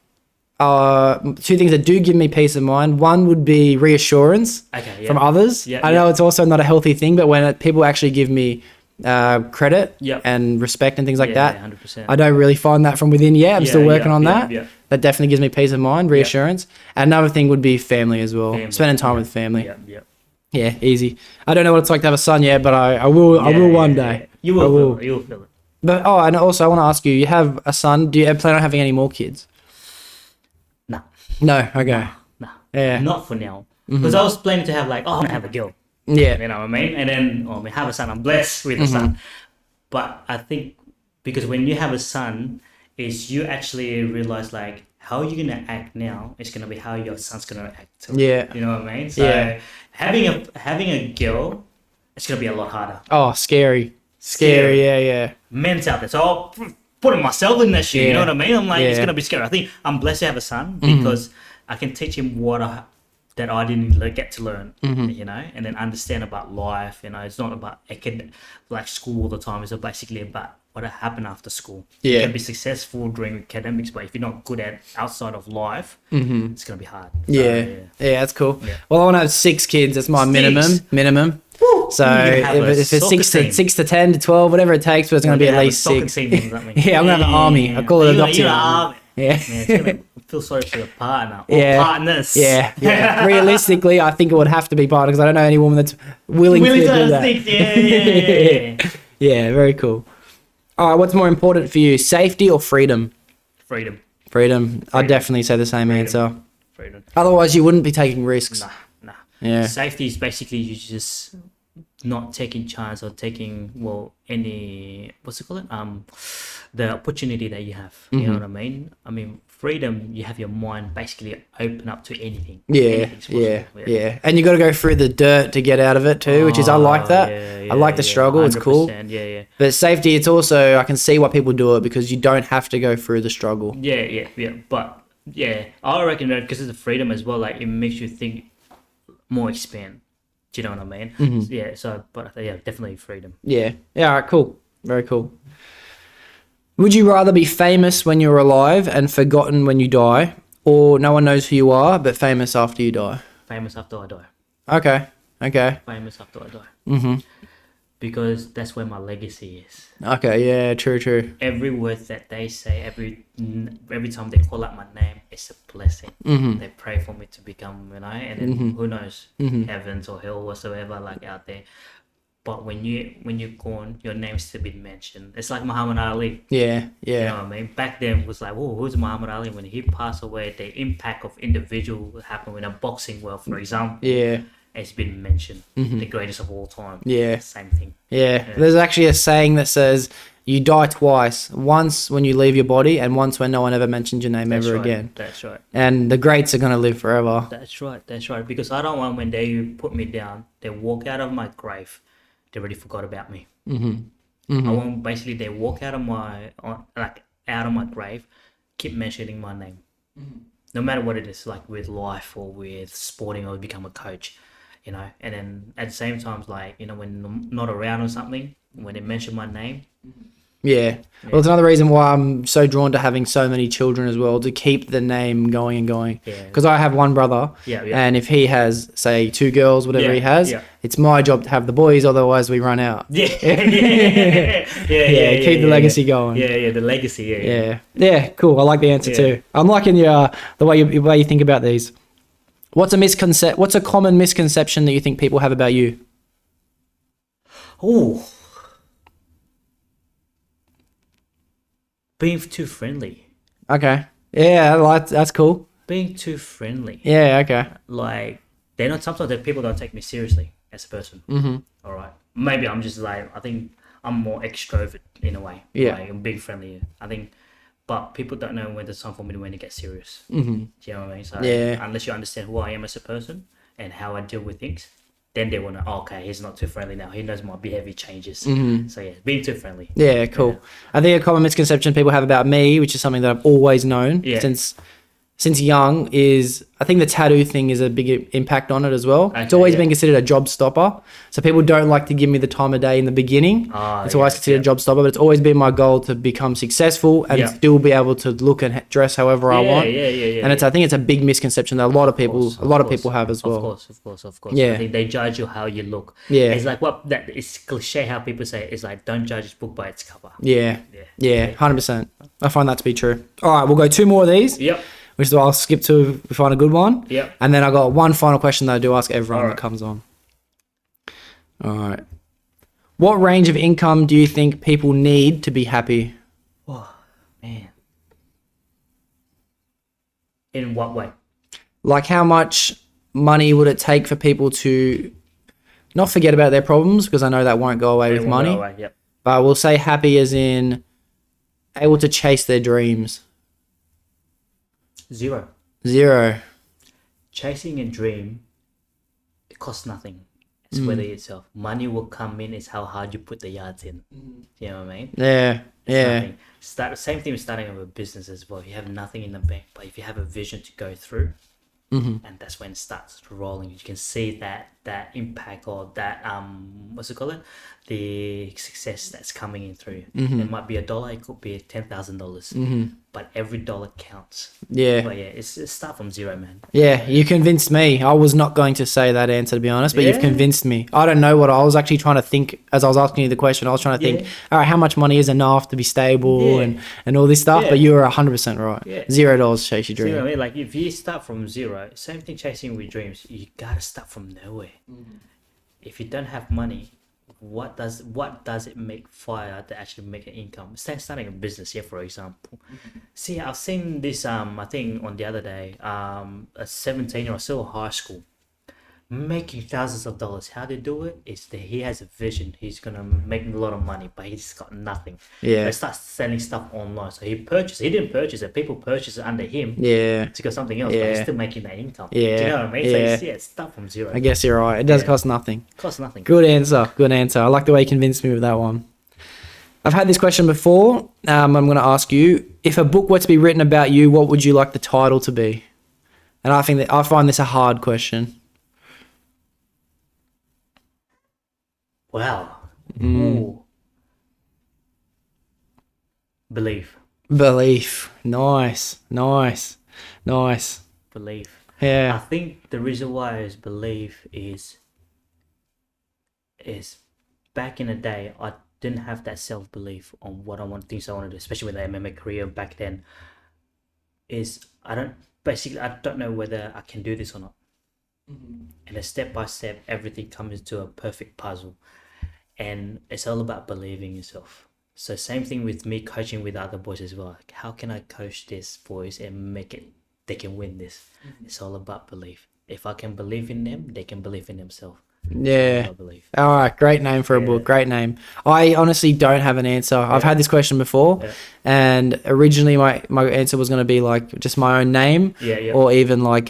2 things that do give me peace of mind. One would be reassurance Okay, yeah. from others. Yeah, I know it's also not a healthy thing, but when people actually give me credit Yeah. and respect and things like Yeah, that, 100%. I don't really find that from within yet. I'm Yeah, still working yeah, on yeah, that. yeah. That definitely gives me peace of mind, reassurance. And another thing would be family as well. Family, Spending time yeah, with family. Yeah. Yeah, easy. I don't know what it's like to have a son yet, but I will one day. You will I will. feel it. You will feel it. But and also I want to ask you, you have a son. Do you plan on having any more kids? Nah. No. Okay. Nah. Yeah. Not for now. Because I was planning to have like, I want to have a girl. Yeah. You know what I mean? And then, we have a son. I'm blessed with a son. But I think because when you have a son, is you actually realize like how you're gonna act now is gonna be how your son's gonna act too. Yeah. You know what I mean? So Yeah. having a girl, it's gonna be a lot harder. Oh, scary. Scary. Yeah. Men's out there. So I'll putting myself in that shit. You know what I mean? I'm like, it's Yeah. gonna be scary. I think I'm blessed to have a son because I can teach him that I didn't get to learn. You know, and then understand about life. You know, it's not about like school all the time. It's basically about what happened after school. You Yeah. can be successful during academics, but if you're not good at outside of life, it's gonna be hard. So, Yeah. That's cool. Yeah. Well, I want to have 6 kids. That's my 6? minimum. So You can have a if it's soccer 6 to 10 to 12, whatever it takes, but it's going to be at least 6. Yeah, I'm gonna have an army. I call it a Doxcast. army. Yeah. Man, it's gonna feel sorry for your partner or Yeah. partners. Yeah. Realistically, I think it would have to be part because I don't know any woman that's willing to do that. Yeah. Yeah, very cool. All right, what's more important for you, safety or freedom? Freedom. Freedom. I'd definitely say the same answer. Freedom. Otherwise, you wouldn't be taking risks. Nah. Yeah. Safety is basically you just not taking chance or taking any what's it called? The opportunity that you have. You know what I mean? I mean, freedom. You have your mind basically open up to anything. Anything's possible. Yeah. And you got to go through the dirt to get out of it too, which is I like that. I like the struggle. It's cool. 100%, Yeah. But safety, it's also I can see why people do it because you don't have to go through the struggle. Yeah. But yeah, I reckon that because it's the freedom as well. Like it makes you think more expand. Do you know what I mean? Yeah. So, but yeah, definitely freedom. Yeah. All right. Cool. Very cool. Would you rather be famous when you're alive and forgotten when you die, or no one knows who you are but famous after you die? Famous after I die. Okay. Famous after I die. Because that's where my legacy is. Okay. Yeah. True. Every word that they say, every time they call out my name, it's a blessing. They pray for me to become, and then who knows, heavens or hell whatsoever, like out there. but when you're gone, your name's still been mentioned. It's like Muhammad Ali. Yeah, You yeah, know what I mean? Back then, it was like, oh, who's Muhammad Ali? When he passed away, the impact of individual happened in a boxing world, for example. yeah, It's been mentioned, the greatest of all time. Yeah. Same thing. yeah. There's actually a saying that says you die twice. Once when you leave your body, and once when no one ever mentions your name That's ever right. again. That's right. And the greats are gonna live forever. That's right. That's right. Because I don't want when they put me down, they walk out of my grave, they already forgot about me. I want basically they walk out of out of my grave, keep mentioning my name, no matter what it is, like with life or with sporting or become a coach, you know. And then at the same time, like, you know, when I'm not around or something, when they mention my name, Yeah. Well, it's another reason why I'm so drawn to having so many children as well, to keep the name going and going. Yeah. Because I have one brother, Yeah, yeah. and if he has, say, 2 girls, whatever Yeah, he has, yeah. it's my job to have the boys, otherwise we run out. yeah, yeah, keep the legacy going. Yeah, the legacy. Yeah. Yeah, cool. I like the answer Yeah. too. I'm liking your the way you think about these. What's a common misconception that you think people have about you? Oh, being too friendly. Okay. Yeah, that's cool. Being too friendly. Yeah, okay. Like, they're not, sometimes that people don't take me seriously as a person. All right. Maybe I'm just like, I think I'm more extrovert in a way. Yeah. Like, I'm being friendly. I think, but people don't know when it's time for me to when to get serious. Do you know what I mean? So Yeah. unless you understand who I am as a person and how I deal with things, then they want to, okay, he's not too friendly now. He knows my behavior changes. So yeah, being too friendly. Yeah, cool. Yeah. I think a common misconception people have about me, which is something that I've always known Yeah. since young, is I think the tattoo thing is a big impact on it as well. It's Okay, always yeah. been considered a job stopper. So people don't like to give me the time of day in the beginning. It's always considered a job stopper, but it's always been my goal to become successful and Yeah. still be able to look and dress however I want. Yeah. And I think it's a big misconception that a lot of people have as well. Of course. Yeah. I think they judge you how you look. Yeah. It's like it's cliche how people say it. It's like, don't judge its book by its cover. Yeah. Yeah. Yeah, 100%. I find that to be true. All right, we'll go 2 more of these. Yep. Which is what I'll skip to if we find a good one. Yep. And then I got one final question that I do ask everyone All that right. comes on. All right. What range of income do you think people need to be happy? Oh, man. In what way? Like, how much money would it take for people to not forget about their problems, because I know that won't go away with They won't money, go away, Yep. but we'll say happy as in able to chase their dreams? 0. 0. Chasing a dream, it costs nothing. It's whether itself. Money will come in. It's how hard you put the yards in. You know what I mean? Yeah. Yeah. Nothing. Same thing with starting up a business as well. You have nothing in the bank, but if you have a vision to go through, and that's when it starts rolling. You can see that impact, or that what's it called? The success that's coming in through. It might be $1, it could be $10,000, but every dollar counts. Yeah. But yeah, it's start from 0, man. Yeah, you convinced me. I was not going to say that answer, to be honest, but you've Yeah. convinced me. I don't know what I was actually trying to think as I was asking you the question. I was trying to think, Yeah. all right, how much money is enough to be stable Yeah. and all this stuff, Yeah. but you were 100% right. Yeah. $0 chase your So, you know dream. what I mean? Like, if you start from 0, same thing chasing with dreams. You gotta start from nowhere. If you don't have money, what does it make fire to actually make an income? Starting a business, yeah, for example. See, I've seen this. I think on the other day, a 17-year-old, still in high school, making thousands of dollars. How they do it is that he has a vision. He's gonna make a lot of money, but he's got nothing. Yeah. They start selling stuff online. So he didn't purchase it. People purchase it under him. Yeah, To go something else, but Yeah. he's still making that income. Yeah. Do you know what I mean? Yeah. So it's start from 0. I guess you're right. It does Yeah. cost nothing. Costs nothing. Good answer. Good answer. I like the way you convinced me with that one. I've had this question before. I'm going to ask you, if a book were to be written about you, what would you like the title to be? And I find this a hard question. Wow. Ooh. Belief. Belief. Nice. Belief. I Yeah. think the reason why is belief is back in the day I didn't have that self belief on what I want, things I want to do, especially with the MMA career back then. I don't know whether I can do this or not. And then step by step, everything comes into a perfect puzzle. And it's all about believing yourself. So same thing with me coaching with other boys as well. Like, how can I coach these boys and make it they can win this? It's all about belief. If I can believe in them, they can believe in themselves. Yeah. I believe. All right. Great name for a book. Great name. I honestly don't have an answer. I've had this question before, and originally my answer was going to be like just my own name, or even like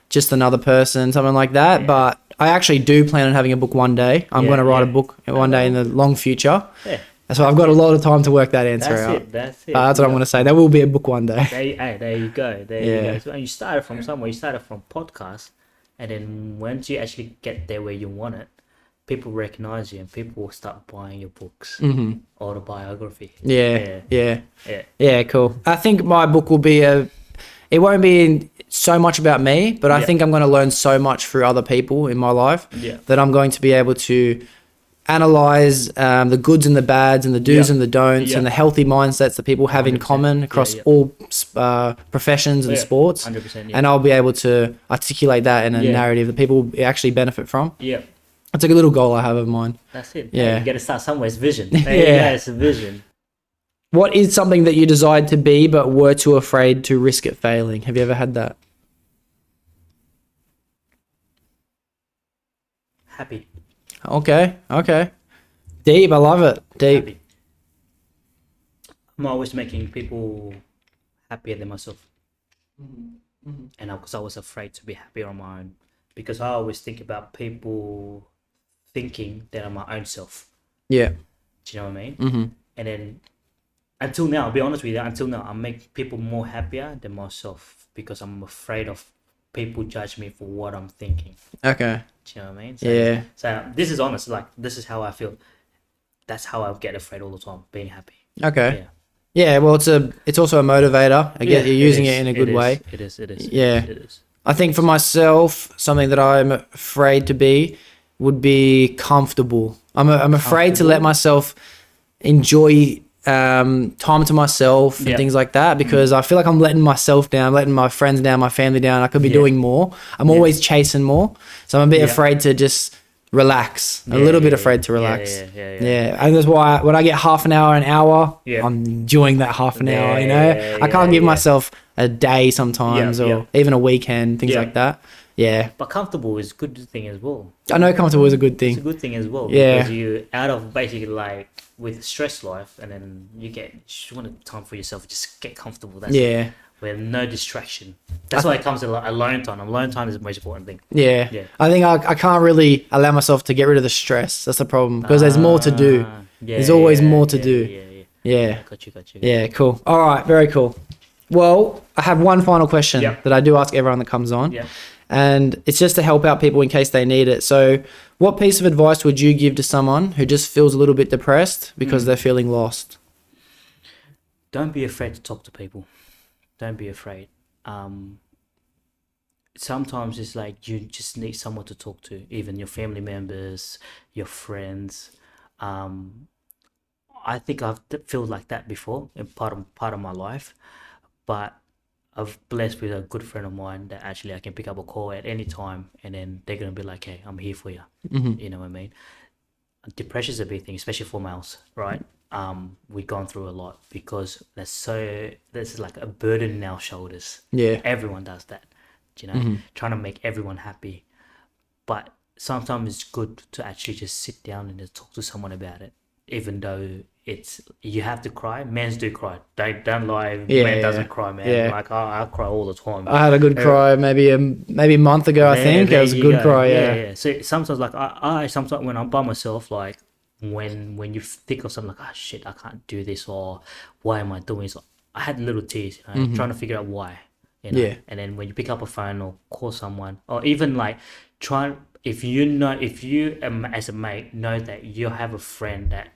just another person, something like that. But I actually do plan on having a book one day. I'm going to write a book one day in the long future. Yeah. So I've got a lot of time to work that answer out. That's it. That's what I'm going to say. There will be a book one day. There you go. There you go. So you started from somewhere. You started from podcast, and then once you actually get there where you want it, people recognize you and people will start buying your books, autobiography. Yeah, cool. I think my book will be it won't be so much about me, but I think I'm going to learn so much through other people in my life that I'm going to be able to analyze the goods and the bads and the do's and the don'ts and the healthy mindsets that people have in common across all professions and sports. 100%, and I'll be able to articulate that in a narrative that people actually benefit from. Yeah. It's like a little goal I have of mine. That's it. Yeah. You got to start somewhere. It's vision. It's a vision. What is something that you desired to be but were too afraid to risk it failing? Have you ever had that? Happy. Okay. Deep. I love it. Deep. Happy. I'm always making people happier than myself. And because I was afraid to be happy on my own. Because I always think about people thinking that I'm my own self. Yeah. Do you know what I mean? And then until now, I'll be honest with you, I make people more happier than myself because I'm afraid of people judge me for what I'm thinking. Okay. Do you know what I mean? So, this is honest. Like, this is how I feel. That's how I get afraid all the time, being happy. Okay. Yeah, well, it's also a motivator. I guess you're using it in a good way. It is. Yeah. It is. I think for myself, something that I'm afraid to be would be comfortable. I'm afraid to let myself enjoy time to myself and things like that because I feel like I'm letting myself down, letting my friends down, my family down. I could be doing more. I'm always chasing more. So I'm a bit afraid to just relax. A little bit afraid to relax. Yeah. And that's why when I get half an hour, I'm enjoying that half an hour, you know? I can't give myself a day sometimes or even a weekend, things like that. Yeah. But comfortable is a good thing as well. I know comfortable is a good thing. It's a good thing as well. Yeah. Because you out of basically like with stress life and then you want time for yourself, just get comfortable. That's it. With no distraction. That's why it comes to alone time. Alone time is the most important thing. Yeah. I think I can't really allow myself to get rid of the stress. That's the problem because there's more to do. There's always more to do. Yeah. Got you. Yeah, cool. All right, very cool. Well, I have one final question that I do ask everyone that comes on. And it's just to help out people in case they need it. So what piece of advice would you give to someone who just feels a little bit depressed because they're feeling lost? Don't be afraid to talk to people. Don't be afraid. Sometimes it's like you just need someone to talk to, even your family members, your friends. I think I've felt like that before in part of my life, but I've blessed with a good friend of mine that actually I can pick up a call at any time and then they're going to be like, hey, I'm here for you. You know what I mean? Depression is a big thing, especially for males, right? We've gone through a lot because there's like a burden in our shoulders. Yeah. Everyone does that, you know, trying to make everyone happy. But sometimes it's good to actually just sit down and just talk to someone about it, even though you have to cry. Men do cry. Don't lie. Man doesn't cry, man. Yeah. Like I cry all the time. I had a good cry maybe a month ago. I think it was a good cry. Yeah. So sometimes like I sometimes when I'm by myself, like when you think of something like, oh shit, I can't do this, or why am I doing this? I had little tears, you know, trying to figure out why. You know? Yeah. And then when you pick up a phone or call someone, or even like if you as a mate know that you have a friend that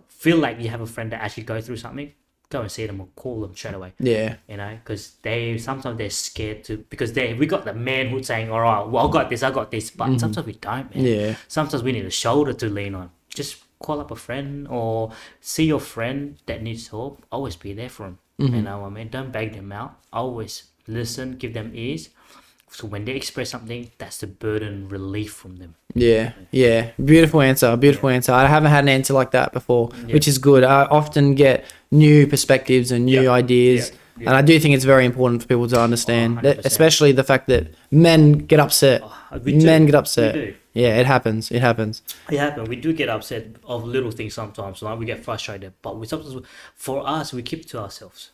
feel like you have a friend that actually go through something, go and see them or call them straight away. Yeah. You know, because sometimes they're scared to, because we got the man who's saying, all right, well, I got this, but sometimes we don't, man. Yeah. Sometimes we need a shoulder to lean on. Just call up a friend or see your friend that needs help. Always be there for them. You know what I mean? Don't beg them out. Always listen, give them ears. So when they express something, that's the burden relief from them. Yeah. Beautiful answer. I haven't had an answer like that before, which is good. I often get new perspectives and new ideas. And I do think it's very important for people to understand, especially the fact that men get upset. Men get upset. We do. Yeah, it happens. It happens. We do get upset of little things sometimes. Like we get frustrated, but for us, we keep it to ourselves.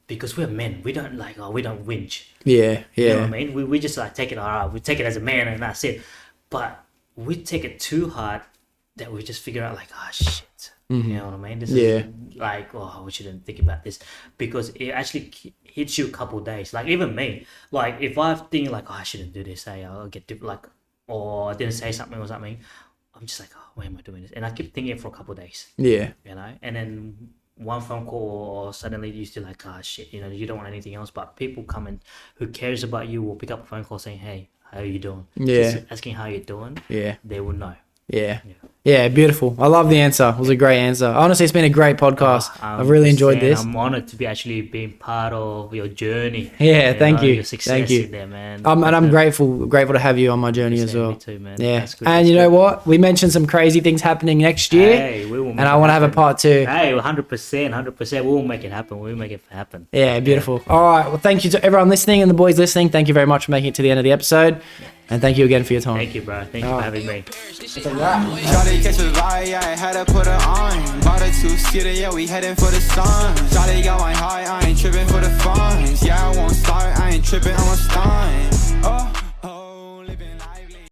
Because we're men. We don't we don't whinge. Yeah. You know what I mean? We just like take it all right. We take it as a man and that's it. But we take it too hard that we just figure out like, shit. You know what I mean? This is like, we shouldn't think about this, because it actually hits you a couple of days. Like even me, like if I think like, I shouldn't do this, I'll get or I didn't say something or something, I'm just like, why am I doing this? And I keep thinking it for a couple of days. Yeah. You know, and then one phone call or suddenly you still like, shit, you know, you don't want anything else, but people come and who cares about you will pick up a phone call saying, hey, how are you doing? Just asking how you're doing. They will know. Yeah, beautiful. I love the answer. It was a great answer. Honestly, it's been a great podcast. I've really enjoyed this. I'm honored to be actually being part of your journey. Yeah, thank you. Your success in there, man. And I'm grateful to have you on my journey as well. Me too, man. Yeah, and you know what? We mentioned some crazy things happening next year. Hey, we will. And I want to have a part 2. Hey, 100%. We'll make it happen. We'll make it happen. Yeah, beautiful. All right. Well, thank you to everyone listening and the boys listening. Thank you very much for making it to the end of the episode. And thank you again for your time. Thank you, bro. Thank you for having me. Shawty catch a vibe, yeah, I had to put her on. Bought her 2 skitter, yeah, we heading for the sun. Shawty got my high, I ain't tripping for the funds. Yeah, I won't start, I ain't tripping, I'm a stunt.